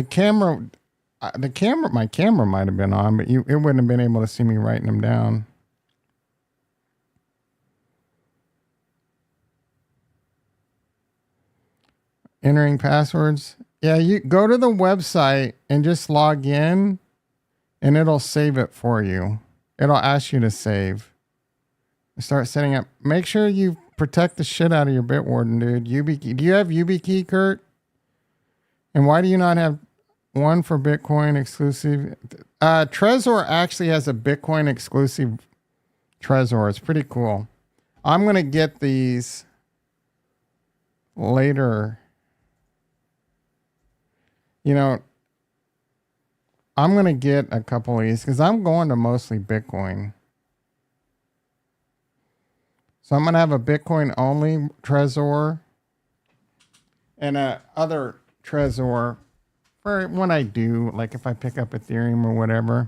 camera, my camera might have been on, but it wouldn't have been able to see me writing them down. Entering passwords. Yeah, you go to the website and just log in, and it'll save it for you. It'll ask you to save. Start setting up. Make sure you protect the shit out of your Bitwarden, dude. YubiKey. Do you have YubiKey, Kurt? And why do you not have one for Bitcoin exclusive? Trezor actually has a Bitcoin exclusive Trezor. It's pretty cool. I'm going to get these later. You know, I'm going to get a couple of these because I'm going to mostly Bitcoin. So I'm going to have a Bitcoin only Trezor and a other Trezor for when I do, like if I pick up Ethereum or whatever.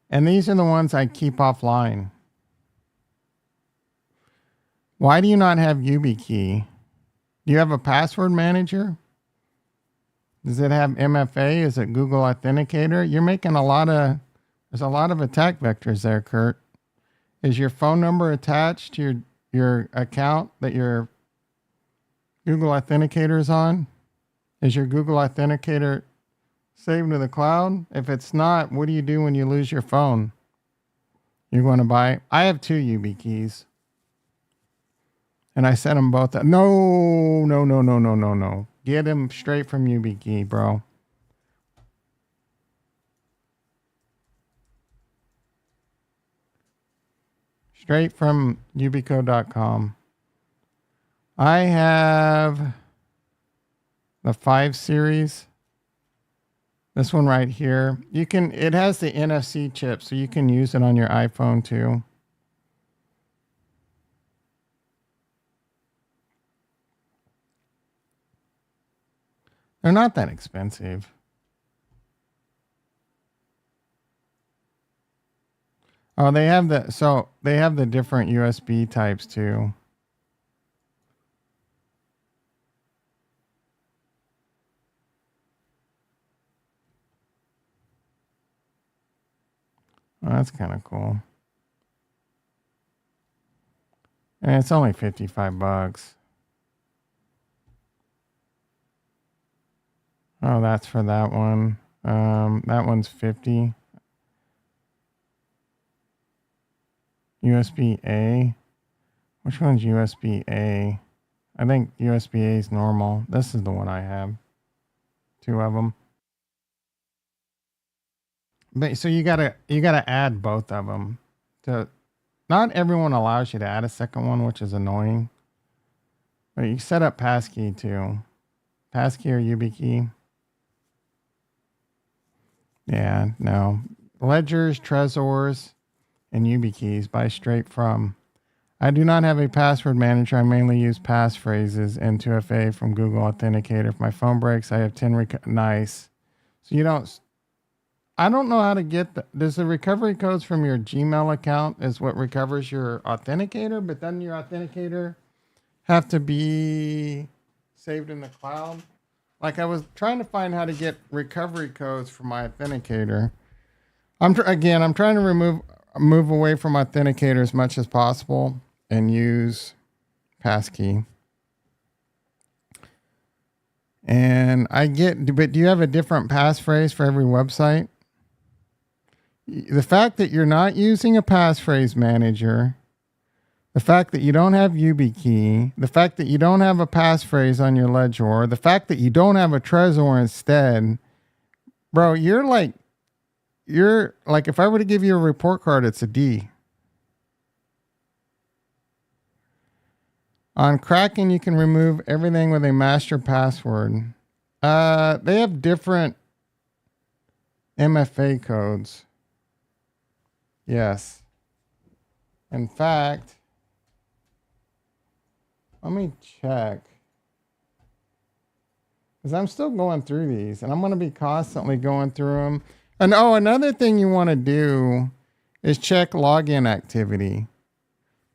And these are the ones I keep offline. Why do you not have YubiKey? Do you have a password manager? Does it have MFA? Is it Google Authenticator? You're making there's a lot of attack vectors there, Kurt. Is your phone number attached to your account that your Google Authenticator is on? Is your Google Authenticator saved to the cloud? If it's not, what do you do when you lose your phone? You're going to buy? I have 2 YubiKeys. And I set them both up. No. Get them straight from YubiKey, bro. Straight from yubico.com. I have the 5 series. This one right here. It has the NFC chip, so you can use it on your iPhone too. They're not that expensive. Oh, they have the different USB types too. Oh, that's kind of cool. And it's only $55. Oh, that's for that one. That one's 50. USB A. Which one's USB A? I think USB A is normal. This is the one I have. 2 of them. But so you gotta add both of them. Not everyone allows you to add a second one, which is annoying. But you set up passkey too. Passkey or YubiKey. Yeah, no. Ledgers, Trezors, and YubiKeys buy straight from. I do not have a password manager. I mainly use passphrases and 2FA from Google Authenticator. If my phone breaks, I have 10 nice. So you don't. I don't know how to get does the recovery codes from your Gmail account is what recovers your authenticator, but then your authenticator have to be saved in the cloud. Like I was trying to find how to get recovery codes for my authenticator. I'm trying to move away from authenticator as much as possible and use passkey. And but do you have a different passphrase for every website? The fact that you're not using a passphrase manager, the fact that you don't have YubiKey, the fact that you don't have a passphrase on your Ledger, the fact that you don't have a Trezor instead, bro, you're like, if I were to give you a report card, it's a D. On Kraken, you can remove everything with a master password. They have different MFA codes. Yes. In fact, let me check. Because I'm still going through these, and I'm going to be constantly going through them. And oh, another thing you want to do is check login activity.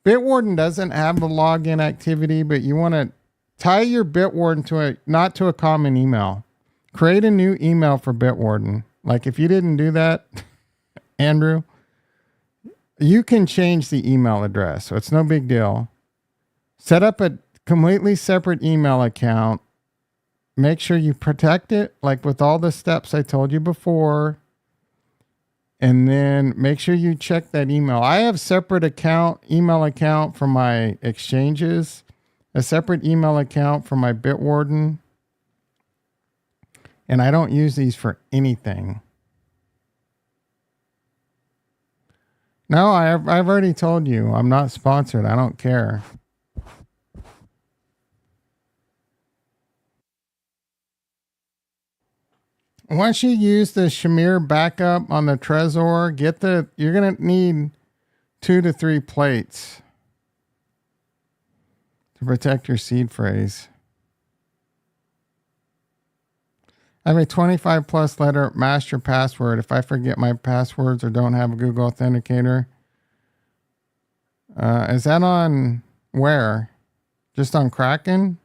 Bitwarden doesn't have the login activity, but you want to tie your Bitwarden to not to a common email. Create a new email for Bitwarden. Like if you didn't do that, Andrew, you can change the email address. So it's no big deal. Set up a completely separate email account. Make sure you protect it, like with all the steps I told you before. And then make sure you check that email. I have separate email account for my exchanges, a separate email account for my Bitwarden. And I don't use these for anything. No, I've already told you I'm not sponsored. I don't care. Once you use the Shamir backup on the Trezor, you're going to need 2 to 3 plates to protect your seed phrase. I have a 25 plus letter master password. If I forget my passwords or don't have a Google Authenticator, is that on where? Just on Kraken?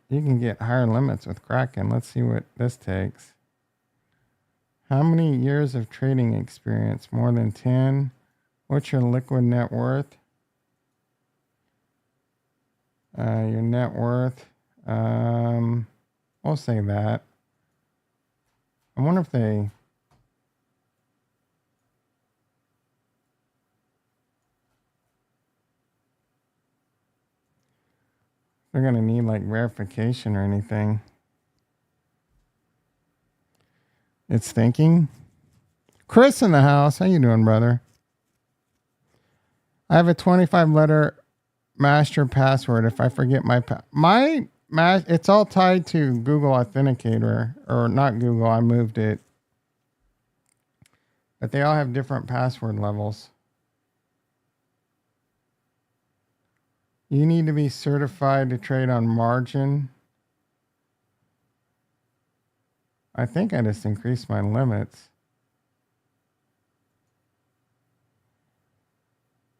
You can get higher limits with Kraken. Let's see what this takes. How many years of trading experience? More than 10? What's your liquid net worth? Your net worth. We'll say that. I wonder if they're going to need like verification or anything. It's thinking. Chris in the house. How you doing, brother? I have a 25 letter master password. If I forget it's all tied to Google Authenticator, or not Google. I moved it. But they all have different password levels. You need to be certified to trade on margin. I think I just increased my limits.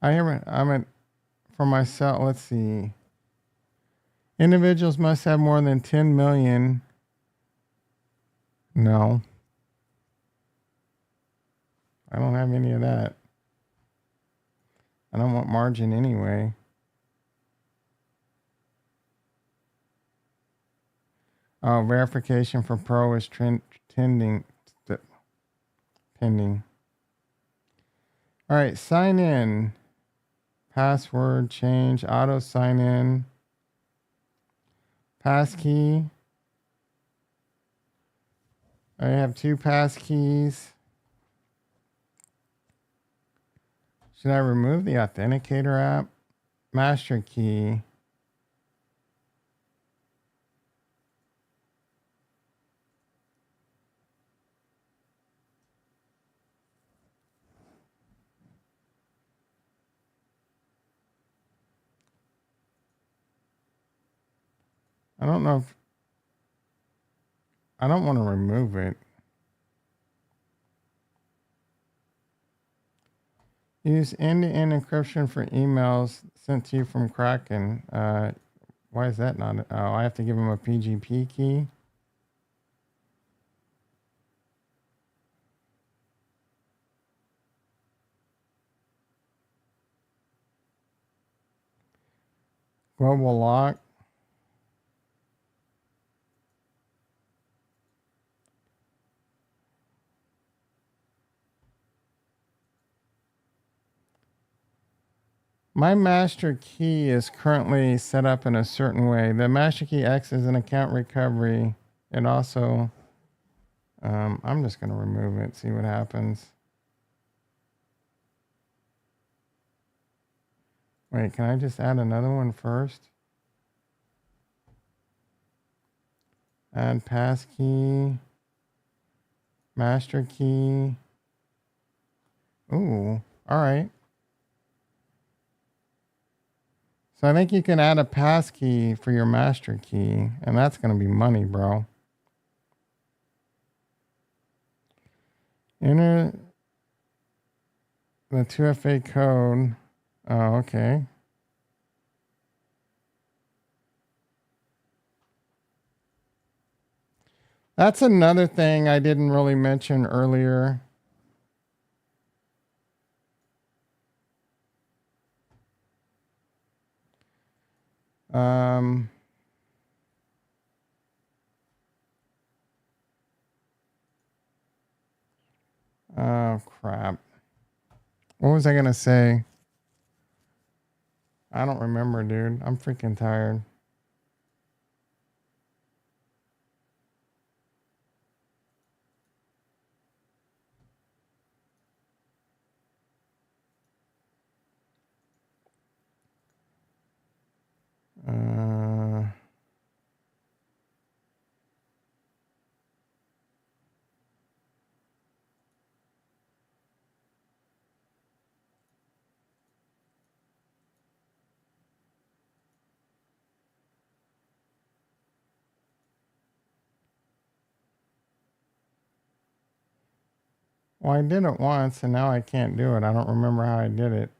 For myself, let's see. Individuals must have more than 10 million. No. I don't have any of that. I don't want margin anyway. Oh, verification for pro is pending. All right, sign in. Password change. Auto sign in. Passkey. I have 2 passkeys. Should I remove the Authenticator app? Master key. I don't know if I don't want to remove it. Use end-to-end encryption for emails sent to you from Kraken. Why is that not? Oh, I have to give them a PGP key. Global lock. My master key is currently set up in a certain way. The master key X is an account recovery. It also, I'm just going to remove it, see what happens. Wait, can I just add another one first? Add passkey, master key. Ooh, all right. So I think you can add a passkey for your master key, and that's going to be money, bro. Enter the 2FA code. Oh, okay. That's another thing I didn't really mention earlier. Um, oh, crap. What was I going to say? I don't remember, dude. I'm freaking tired. Uh, well, I did it once, and now I can't do it. I don't remember how I did it.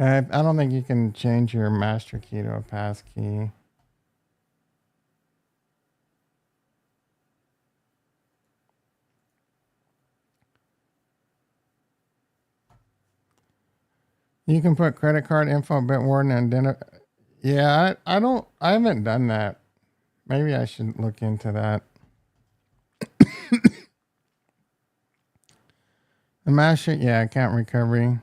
I don't think you can change your master key to a pass key. You can put credit card info, Bitwarden, and then. Yeah, I haven't done that. Maybe I should look into that. The master, yeah, account recovery.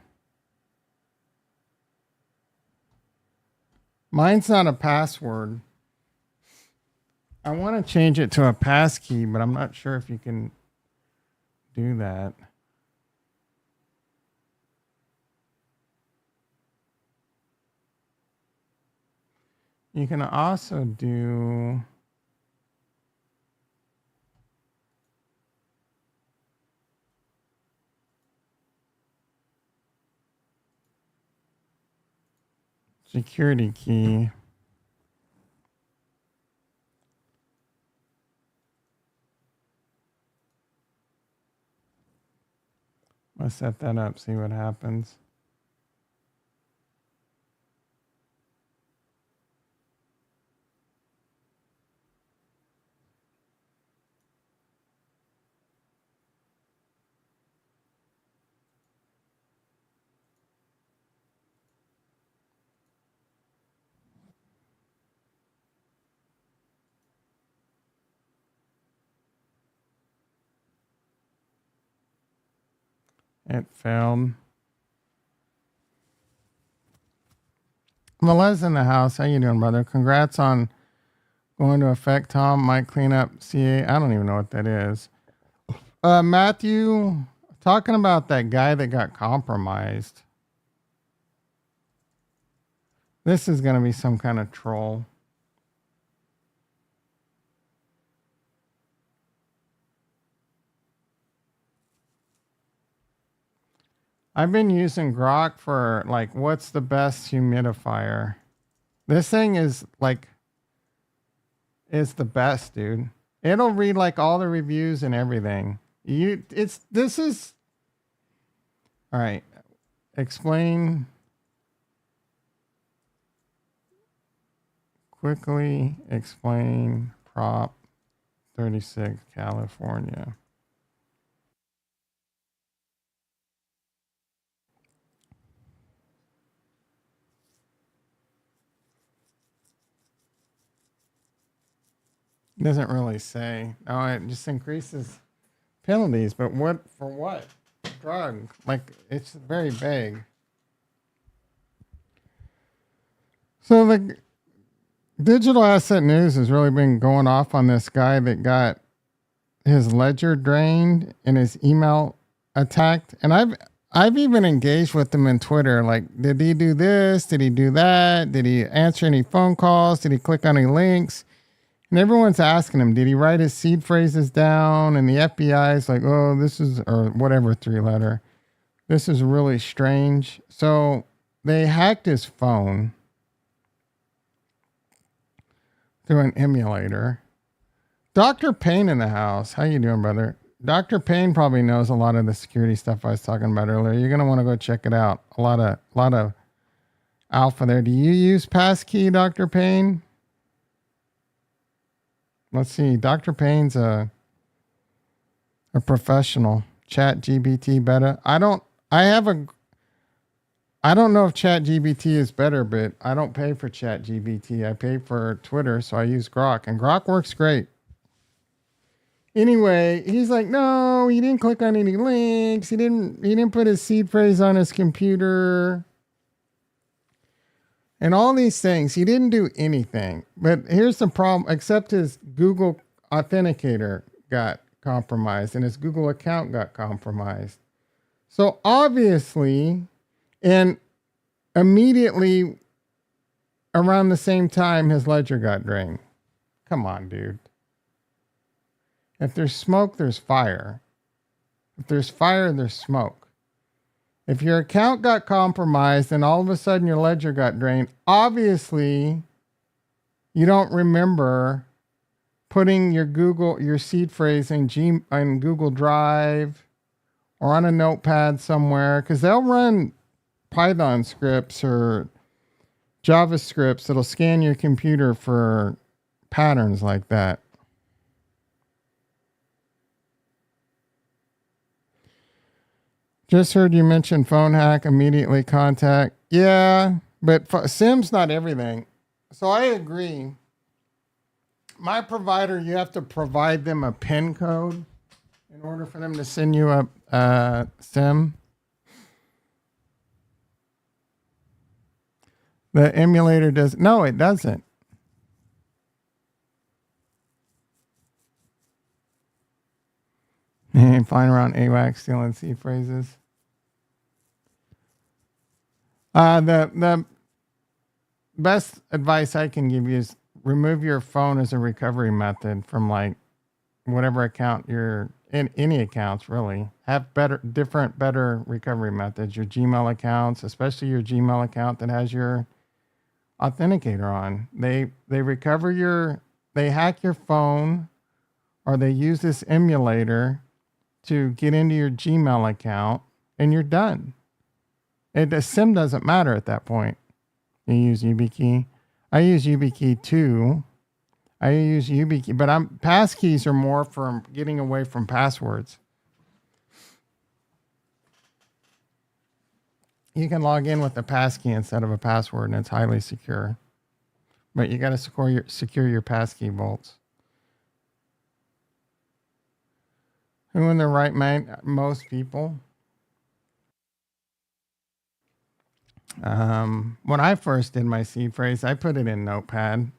Mine's not a password. I want to change it to a pass key, but I'm not sure if you can do that. You can also do. Security key. Let's set that up, see what happens. It failed. Melez in the house. How you doing, brother? Congrats on going to effect, Tom. Might clean up CA. I don't even know what that is. Matthew, talking about that guy that got compromised. This is going to be some kind of troll. I've been using Grok for like, what's the best humidifier? This thing is like, is the best, dude. It'll read like all the reviews and everything. This is, all right. Quickly explain Prop 36, California. It doesn't really say. No, it just increases penalties. But what for what? Drug. Like it's very vague. So the digital asset news has really been going off on this guy that got his ledger drained and his email attacked. And I've even engaged with him in Twitter. Like, did he do this? Did he do that? Did he answer any phone calls? Did he click on any links? And everyone's asking him, did he write his seed phrases down? And the FBI is like, oh, this is, or whatever 3-letter. This is really strange. So they hacked his phone through an emulator. Dr. Payne in the house. How you doing, brother? Dr. Payne probably knows a lot of the security stuff I was talking about earlier. You're gonna want to go check it out. A lot of alpha there. Do you use passkey, Dr. Payne? Let's see. Dr. Payne's a professional. Chat GBT beta. I don't know if Chat GBT is better, but I don't pay for Chat GBT. I pay for Twitter, so I use Grok, and Grok works great. Anyway, he's like, no, he didn't click on any links. He didn't put his seed phrase on his computer. And all these things. He didn't do anything. But here's the problem, except his Google Authenticator got compromised and his Google account got compromised. So obviously, and immediately around the same time, his ledger got drained. Come on, dude. If there's smoke, there's fire. If there's fire, there's smoke. If your account got compromised and all of a sudden your ledger got drained, obviously you don't remember putting your seed phrase in Google Drive or on a notepad somewhere, because they'll run Python scripts or JavaScripts that'll scan your computer for patterns like that. Just heard you mention phone hack, immediately contact. Yeah, but SIM's not everything. So I agree. My provider, you have to provide them a PIN code in order for them to send you a SIM. The emulator does. No, it doesn't. And flying around AWACS stealing C phrases. The best advice I can give you is remove your phone as a recovery method from like whatever account you're in, any accounts really. Have better recovery methods. Your Gmail accounts, especially your Gmail account that has your authenticator on. They hack your phone, or they use this emulator to get into your Gmail account, and you're done. The SIM doesn't matter at that point. You use YubiKey. I use YubiKey too. I use YubiKey, but passkeys are more for getting away from passwords. You can log in with a passkey instead of a password, and it's highly secure. But you got to secure your passkey vaults. Who in their right mind? Most people. When I first did my seed phrase, I put it in Notepad.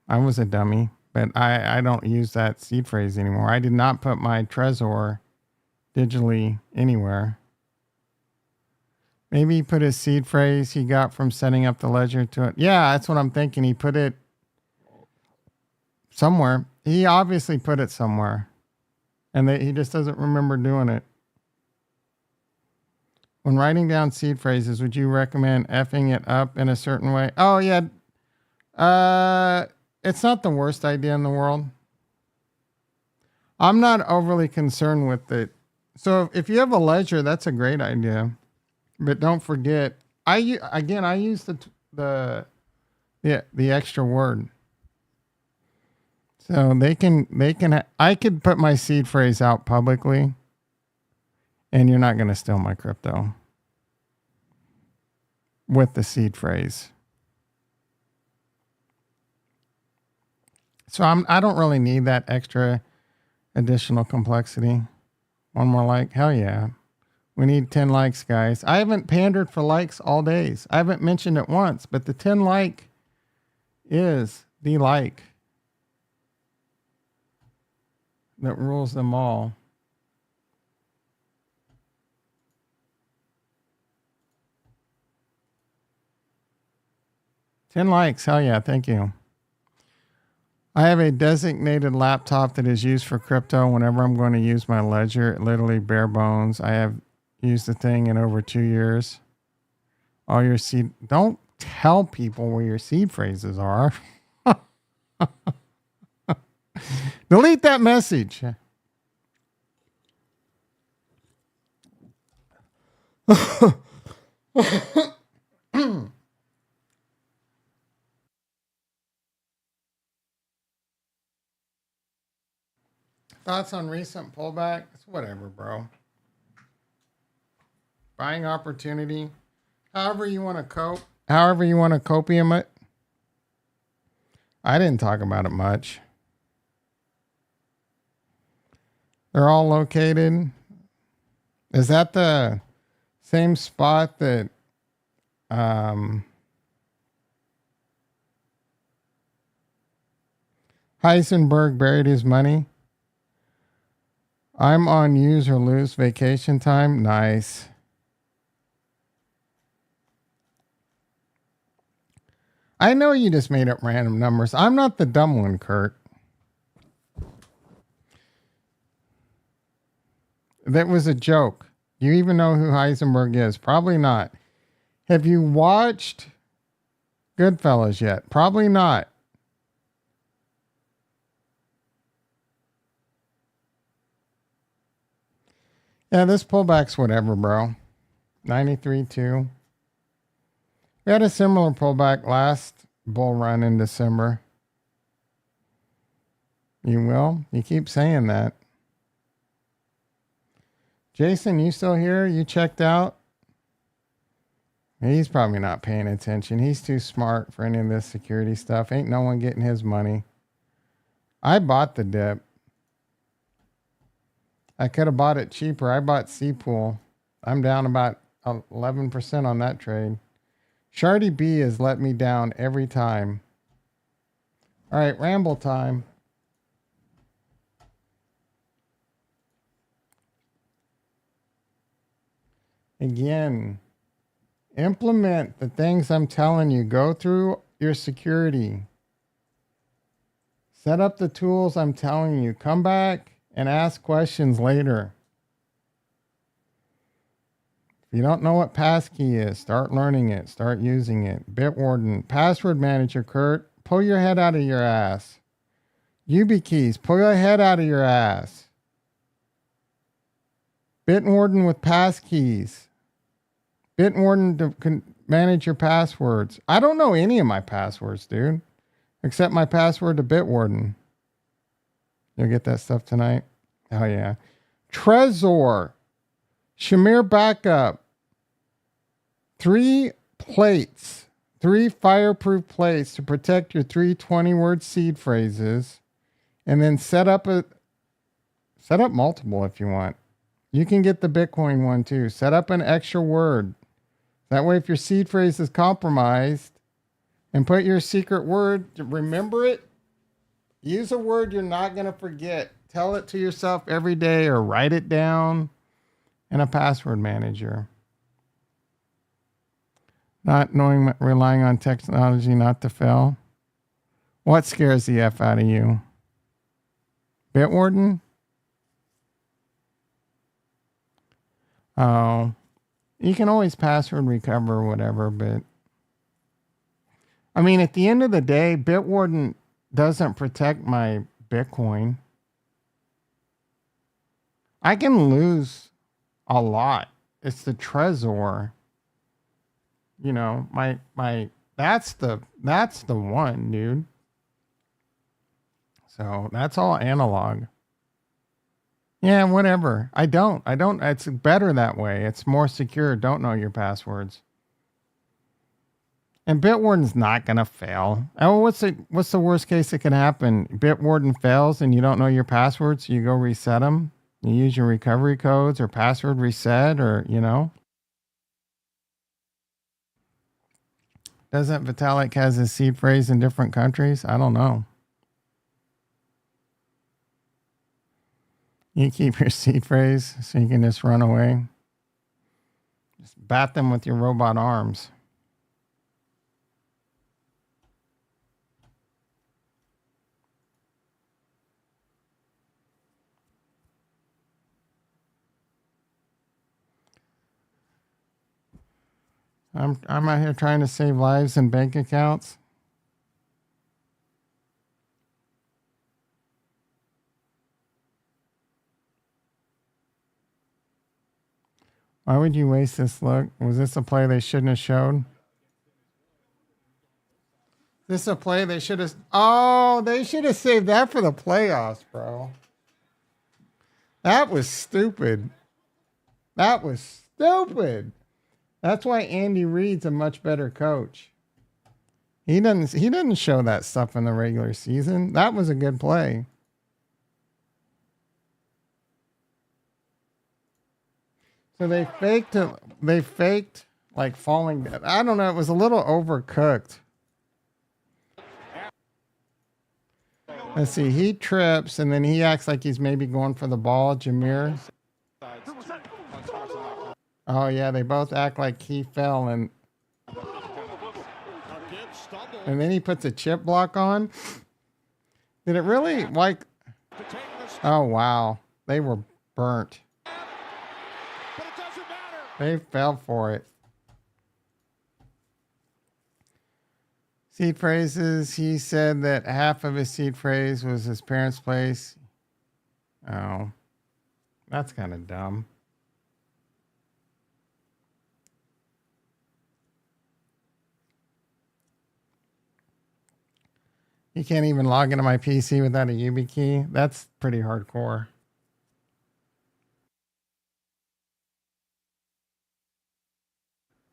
I was a dummy, but I don't use that seed phrase anymore. I did not put my Trezor digitally anywhere. Maybe he put his seed phrase he got from setting up the ledger to it. Yeah, that's what I'm thinking. He put it somewhere. He obviously put it somewhere, and he just doesn't remember doing it. When writing down seed phrases, would you recommend effing it up in a certain way? Oh, yeah. It's not the worst idea in the world. I'm not overly concerned with it. So if you have a ledger, that's a great idea. But don't forget, I use the extra word. So I could put my seed phrase out publicly, and you're not going to steal my crypto with the seed phrase. So I don't really need that extra additional complexity. One more like, hell yeah. We need 10 likes, guys. I haven't pandered for likes all days. I haven't mentioned it once, but the 10 like is the like that rules them all. Ten likes, hell yeah, thank you. I have a designated laptop that is used for crypto whenever I'm going to use my ledger. Literally bare bones. I have used the thing in over 2 years. All your seed. Don't tell people where your seed phrases are. Delete that message. Thoughts on recent pullback? It's whatever, bro. Buying opportunity. However you want to cope. However you want to copium it. I didn't talk about it much. They're all located. Is that the same spot that Heisenberg buried his money? I'm on use or lose vacation time. Nice. I know you just made up random numbers. I'm not the dumb one, Kurt. That was a joke. You even know who Heisenberg is? Probably not. Have you watched Goodfellas yet? Probably not. Yeah, this pullback's whatever, bro. 93.2. We had a similar pullback last bull run in December. You will? You keep saying that. Jason, you still here? You checked out? He's probably not paying attention. He's too smart for any of this security stuff. Ain't no one getting his money. I bought the dip. I could have bought it cheaper. I bought C-Pool. I'm down about 11% on that trade. Shardy B has let me down every time. All right, ramble time. Again, implement the things I'm telling you. Go through your security. Set up the tools I'm telling you. Come back and ask questions later. If you don't know what passkey is, start learning it. Start using it. Bitwarden. Password manager, Kurt. Pull your head out of your ass. YubiKeys. Pull your head out of your ass. Bitwarden with passkeys. Bitwarden to manage your passwords. I don't know any of my passwords, dude. Except my password to Bitwarden. You'll get that stuff tonight? Oh, yeah. Trezor. Shamir Backup. 3 plates. 3 fireproof plates to protect your 3 20-word seed phrases. And then set up multiple if you want. You can get the Bitcoin one too. Set up an extra word. That way if your seed phrase is compromised, and put your secret word, remember it. Use a word you're not going to forget. Tell it to yourself every day or write it down in a password manager. Not knowing, relying on technology not to fail. What scares the F out of you? Bitwarden? Oh, you can always password recover or whatever, but I mean, at the end of the day, Bitwarden doesn't protect my Bitcoin. I can lose a lot. It's the Trezor. You know, that's the one, dude. So that's all analog. Yeah, whatever. I don't. It's better that way. It's more secure. Don't know your passwords. And Bitwarden's not gonna fail. Oh, what's the worst case that can happen? Bitwarden fails and you don't know your password, so you go reset them. You use your recovery codes or password reset, or Doesn't Vitalik has his seed phrase in different countries? I don't know. You keep your seed phrase so you can just run away. Just bat them with your robot arms. I'm out here trying to save lives and bank accounts. Why would you waste this look? Was this a play they shouldn't have showed? This a play they should have. Oh, they should have saved that for the playoffs, bro. That was stupid. That was stupid. That's why Andy Reid's a much better coach. He doesn't show that stuff in the regular season. That was a good play. So they faked like falling. I don't know. It was a little overcooked. Let's see. He trips and then he acts like he's maybe going for the ball. Jameer. Oh yeah, they both act like he fell and then he puts a chip block on. Did it really like? Oh wow, they were burnt. They fell for it. Seed phrases. He said that half of his seed phrase was his parents' place. Oh, that's kind of dumb. You can't even log into my PC without a YubiKey. That's pretty hardcore.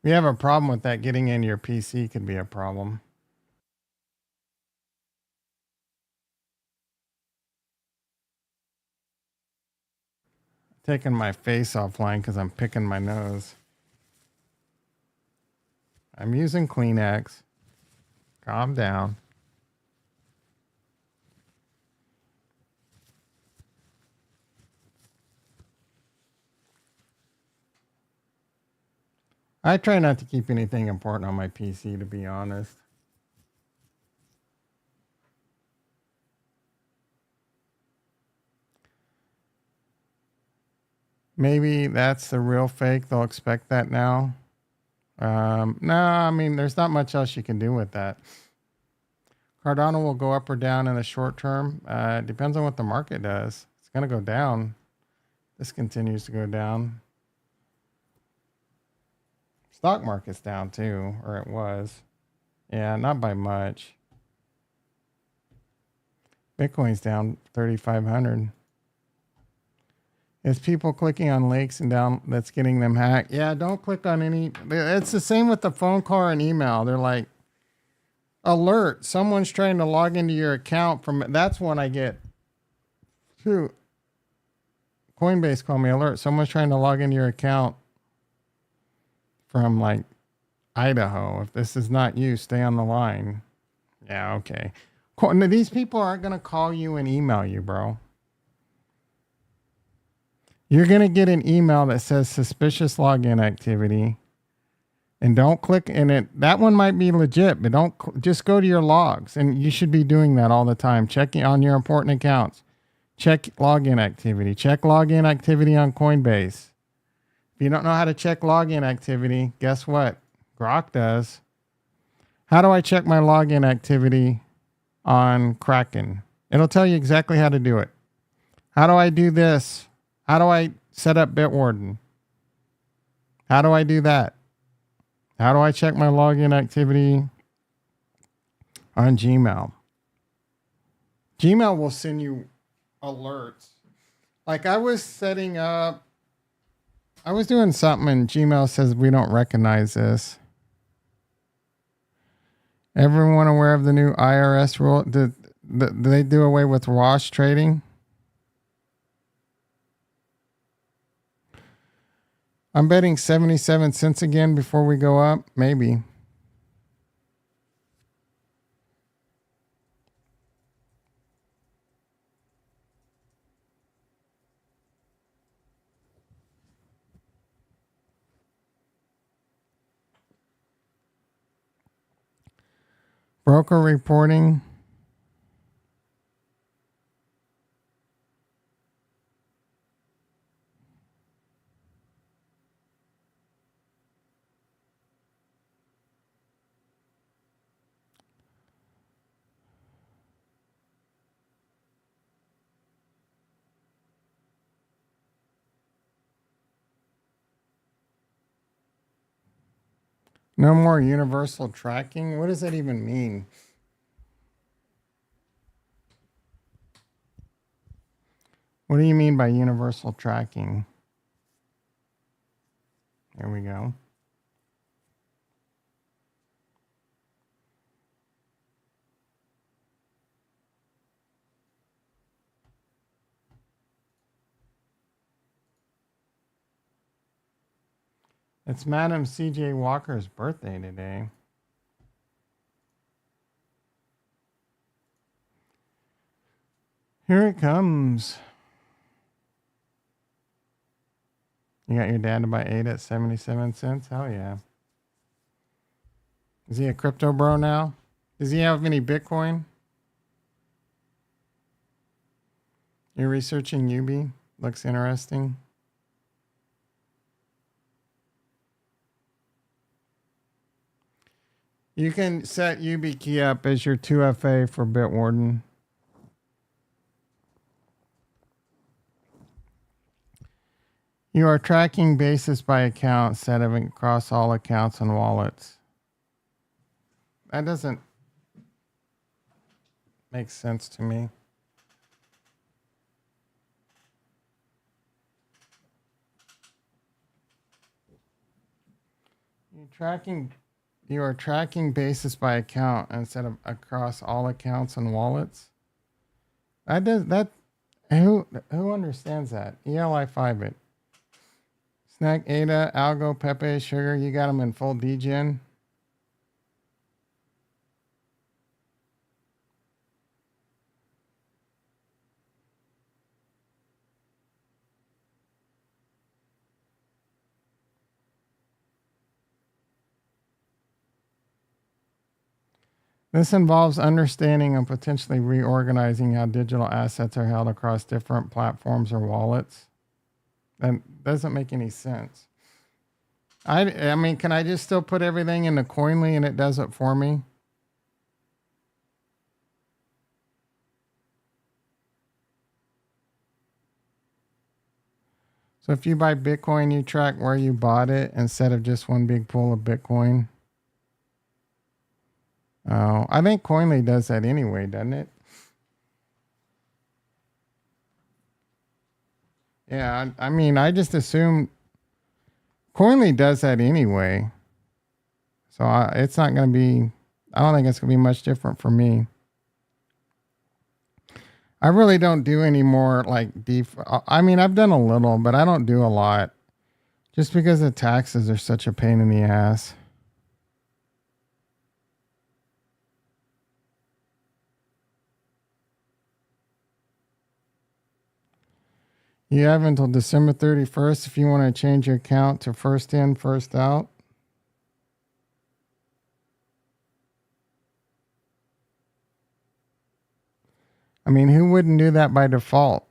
If you have a problem with that, getting into your PC could be a problem. Taking my face offline because I'm picking my nose. I'm using Kleenex. Calm down. I try not to keep anything important on my PC, to be honest. Maybe that's the real fake. They'll expect that now. No, I mean, there's not much else you can do with that. Cardano will go up or down in the short term. Depends on what the market does. It's going to go down. This continues to go down. Stock market's down too, or it was. Yeah, not by much. Bitcoin's down 3,500. It's people clicking on links and down that's getting them hacked. Yeah, don't click on any. It's the same with the phone call and email. They're like, alert, someone's trying to log into your account from. That's when I get. Too. Coinbase called me, alert, someone's trying to log into your account from like Idaho. If this is not you, stay on the line. Yeah, okay. These people aren't going to call you and email you, bro. You're going to get an email that says suspicious login activity. And don't click in it. That one might be legit, but don't just go to your logs. And you should be doing that all the time. Checking on your important accounts. Check login activity. Check login activity on Coinbase. If you don't know how to check login activity, guess what? Grok does. How do I check my login activity on Kraken? It'll tell you exactly how to do it. How do I do this? How do I set up Bitwarden? How do I do that? How do I check my login activity on Gmail? Gmail will send you alerts. Like I was setting up, I was doing something and Gmail says we don't recognize this. Everyone aware of the new IRS rule? Did they do away with wash trading? I'm betting 77 cents again before we go up. Maybe. Broker reporting. No more universal tracking. What does that even mean? What do you mean by universal tracking? Here we go. It's Madam C.J. Walker's birthday today. Here it comes. You got your dad to buy 8 at 77 cents? Hell yeah. Is he a crypto bro now? Does he have any Bitcoin? You're researching UB? Looks interesting. You can set YubiKey up as your 2FA for Bitwarden. You are tracking basis by account, set of across all accounts and wallets. That doesn't make sense to me. You are tracking basis by account instead of across all accounts and wallets. Who understands that? ELI5 it. Snack Ada, Algo, Pepe, Sugar, you got them in full degen. This involves understanding and potentially reorganizing how digital assets are held across different platforms or wallets. That doesn't make any sense. I mean, can I just still put everything into Coinly and it does it for me? So if you buy Bitcoin, you track where you bought it instead of just one big pool of Bitcoin. Oh, I think Coinly does that anyway, doesn't it? Yeah, I mean, I just assume Coinly does that anyway. So it's not going to be, I don't think it's going to be much different for me. I really don't do any more like I mean, I've done a little, but I don't do a lot just because the taxes are such a pain in the ass. You have until December 31st if you want to change your account to first in, first out. I mean, who wouldn't do that by default?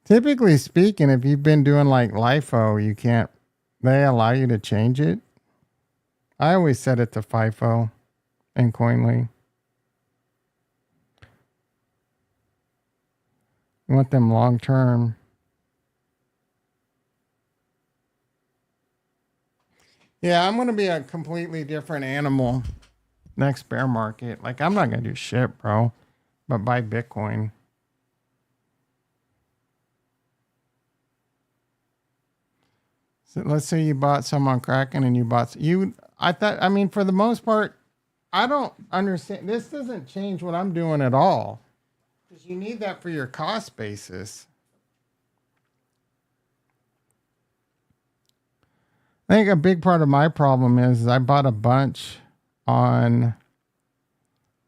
Typically speaking, if you've been doing like LIFO, you can't, they allow you to change it. I always set it to FIFO and Coinly. You want them long term. Yeah, I'm going to be a completely different animal next bear market. Like, I'm not going to do shit, bro, but buy Bitcoin. So let's say you bought some on Kraken and you bought you. I thought. I mean, for the most part, I don't understand. This doesn't change what I'm doing at all because you need that for your cost basis. I think a big part of my problem is I bought a bunch on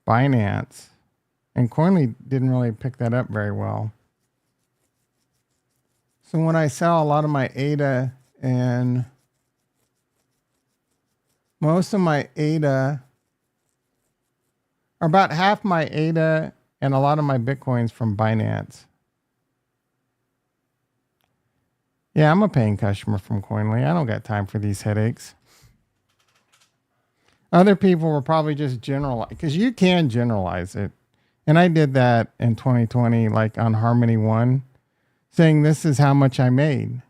Binance, and Coinly didn't really pick that up very well. So when I sell a lot of my ADA and most of my ADA, or about half my ADA and a lot of my Bitcoins from Binance. Yeah, I'm a paying customer from Coinly. I don't got time for these headaches. Other people were probably just generalize because you can generalize it. And I did that in 2020, like on Harmony One, saying this is how much I made.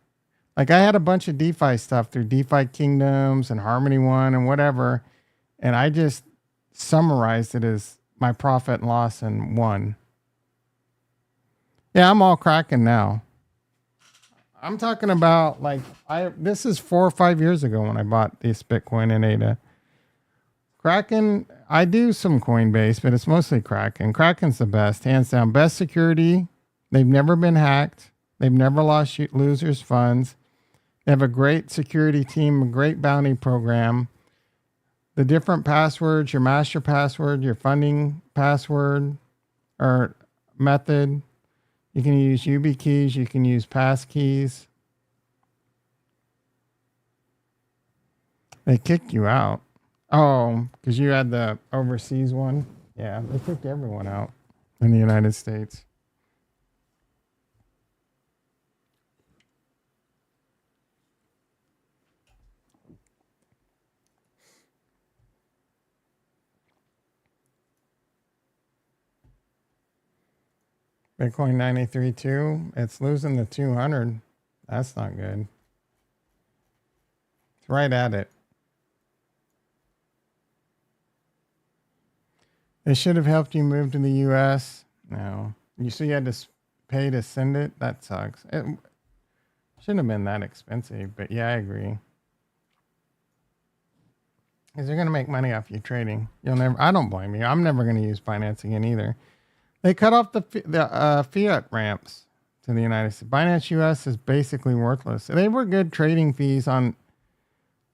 Like I had a bunch of DeFi stuff through DeFi Kingdoms and Harmony One and whatever. And I just summarized it as my profit and loss in one. Yeah, I'm all cracking now. I'm talking about like this is 4 or 5 years ago when I bought this Bitcoin and ADA. Kraken, I do some Coinbase, but it's mostly Kraken. Kraken's the best, hands down. Best security. They've never been hacked. They've never lost losers' funds. They have a great security team, a great bounty program. The different passwords, your master password, your funding password or method. You can use YubiKeys. You can use passkeys. They kicked you out. Oh, because you had the overseas one? Yeah, they kicked everyone out in the United States. Bitcoin 93.2. It's losing the 200. That's not good. It's right at it. They should have helped you move to the U.S. No. You see, you had to pay to send it. That sucks. It shouldn't have been that expensive, but yeah, I agree. Because they're going to make money off you trading. You'll never. I don't blame you. I'm never going to use Binance again either. They cut off the fiat ramps to the United States. Binance US is basically worthless. They were good trading fees on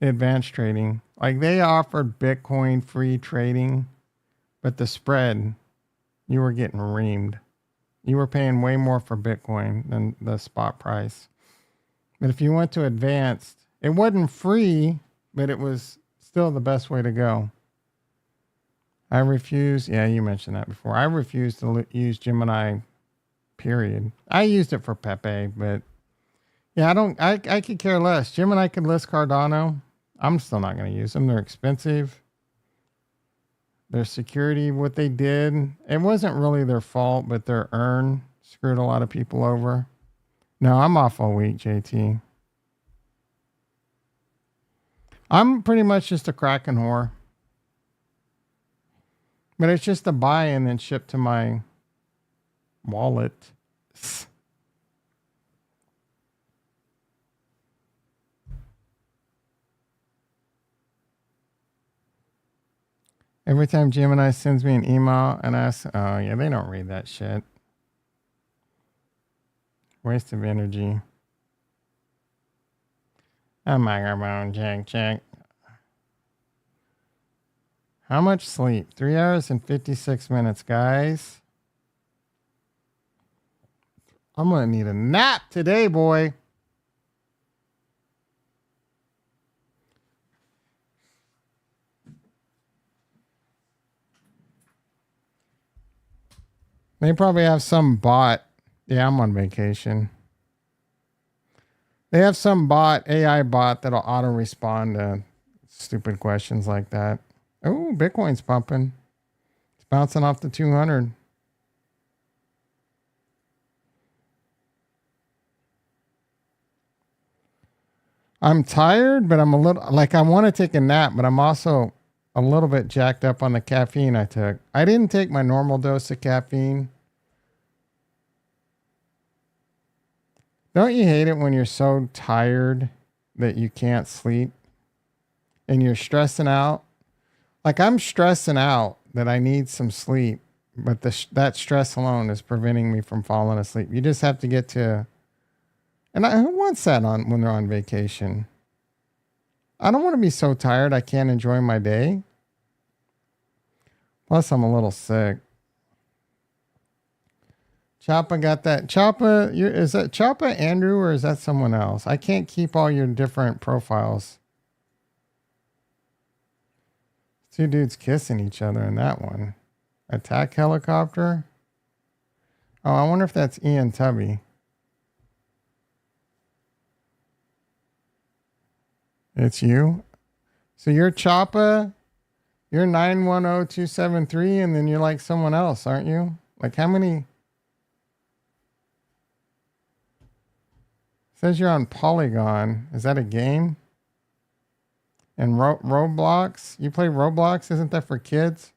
advanced trading. Like they offered Bitcoin free trading, but the spread, you were getting reamed. You were paying way more for Bitcoin than the spot price. But if you went to advanced, it wasn't free, but it was still the best way to go. I refuse. Yeah, you mentioned that before. I refuse to use Gemini, period. I used it for Pepe, but yeah, I could care less. Gemini could list Cardano. I'm still not going to use them. They're expensive. Their security, what they did, it wasn't really their fault, but their earn screwed a lot of people over. No, I'm off all week, JT. I'm pretty much just a Kraken whore. But it's just a buy and then ship to my wallet. Every time Gemini sends me an email and asks, oh yeah, they don't read that shit. Waste of energy. Oh my god, check. How much sleep? 3 hours and 56 minutes, guys. I'm going to need a nap today, boy. They probably have some bot. Yeah, I'm on vacation. They have some bot, AI bot, that'll auto respond to stupid questions like that. Oh, Bitcoin's pumping. It's bouncing off the 200. I'm tired, but I'm a little like I want to take a nap, but I'm also a little bit jacked up on the caffeine I took. I didn't take my normal dose of caffeine. Don't you hate it when you're so tired that you can't sleep and you're stressing out. Like I'm stressing out that I need some sleep, but that stress alone is preventing me from falling asleep. You just have to get to, and who wants that on when they're on vacation? I don't want to be so tired I can't enjoy my day. Plus, I'm a little sick. Choppa got that. Choppa, is that Choppa Andrew or is that someone else? I can't keep all your different profiles. Two dudes kissing each other in that one. Attack helicopter. Oh, I wonder if that's Ian Tubby. It's you? So you're Choppa, you're 910273, and then you're like someone else, aren't you? Like how many? Says you're on Polygon. Is that a game? And Roblox? You play Roblox? Isn't that for kids?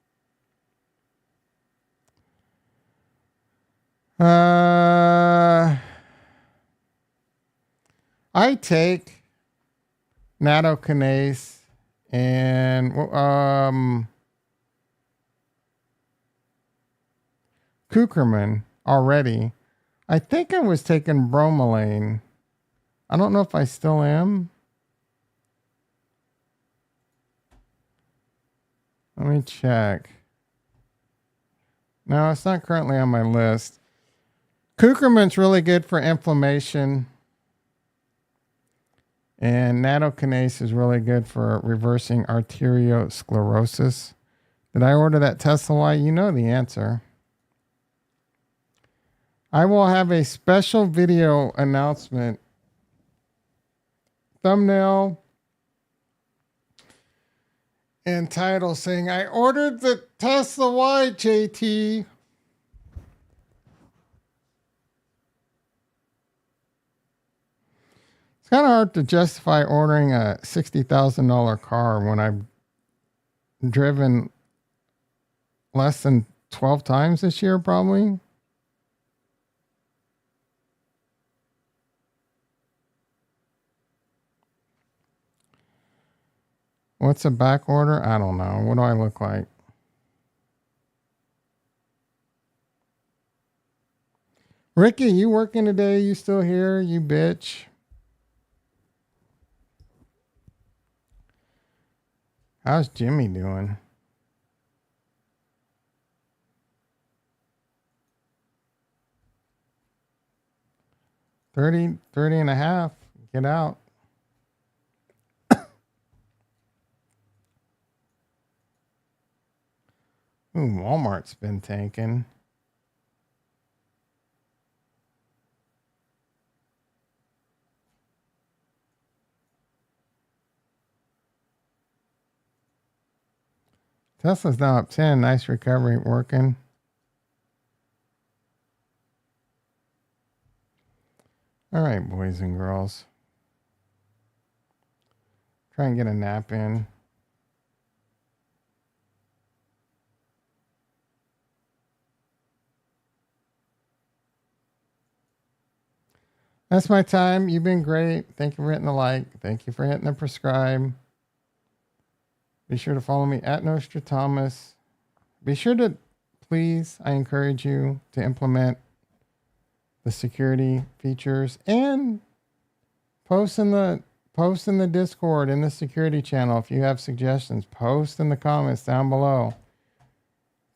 I take nattokinase and Kucherman already. I think I was taking bromelain. I don't know if I still am. Let me check. No, it's not currently on my list. Kucherman's really good for inflammation. And nattokinase is really good for reversing arteriosclerosis. Did I order that Tesla Y? You know the answer. I will have a special video announcement. Thumbnail and title saying, I ordered the Tesla Y, JT. It's kind of hard to justify ordering a $60,000 car when I've driven less than 12 times this year, probably. What's a back order? I don't know. What do I look like? Ricky, you working today? You still here? You bitch. How's Jimmy doing? $30 and a half. Get out. Ooh, Walmart's been tanking. Tesla's now up 10. Nice recovery working. All right, boys and girls. Try and get a nap in. That's my time. You've been great. Thank you for hitting the like. Thank you for hitting the prescribe. Be sure to follow me at Nostradamus. Be sure to, please, I encourage you to implement the security features and post in the Discord, in the security channel. If you have suggestions, post in the comments down below.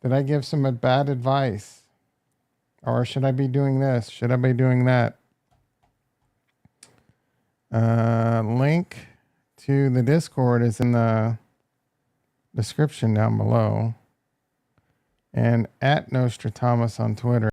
Did I give some bad advice? Or should I be doing this? Should I be doing that? Link to the Discord is in the description down below. And at Nostradamus on Twitter.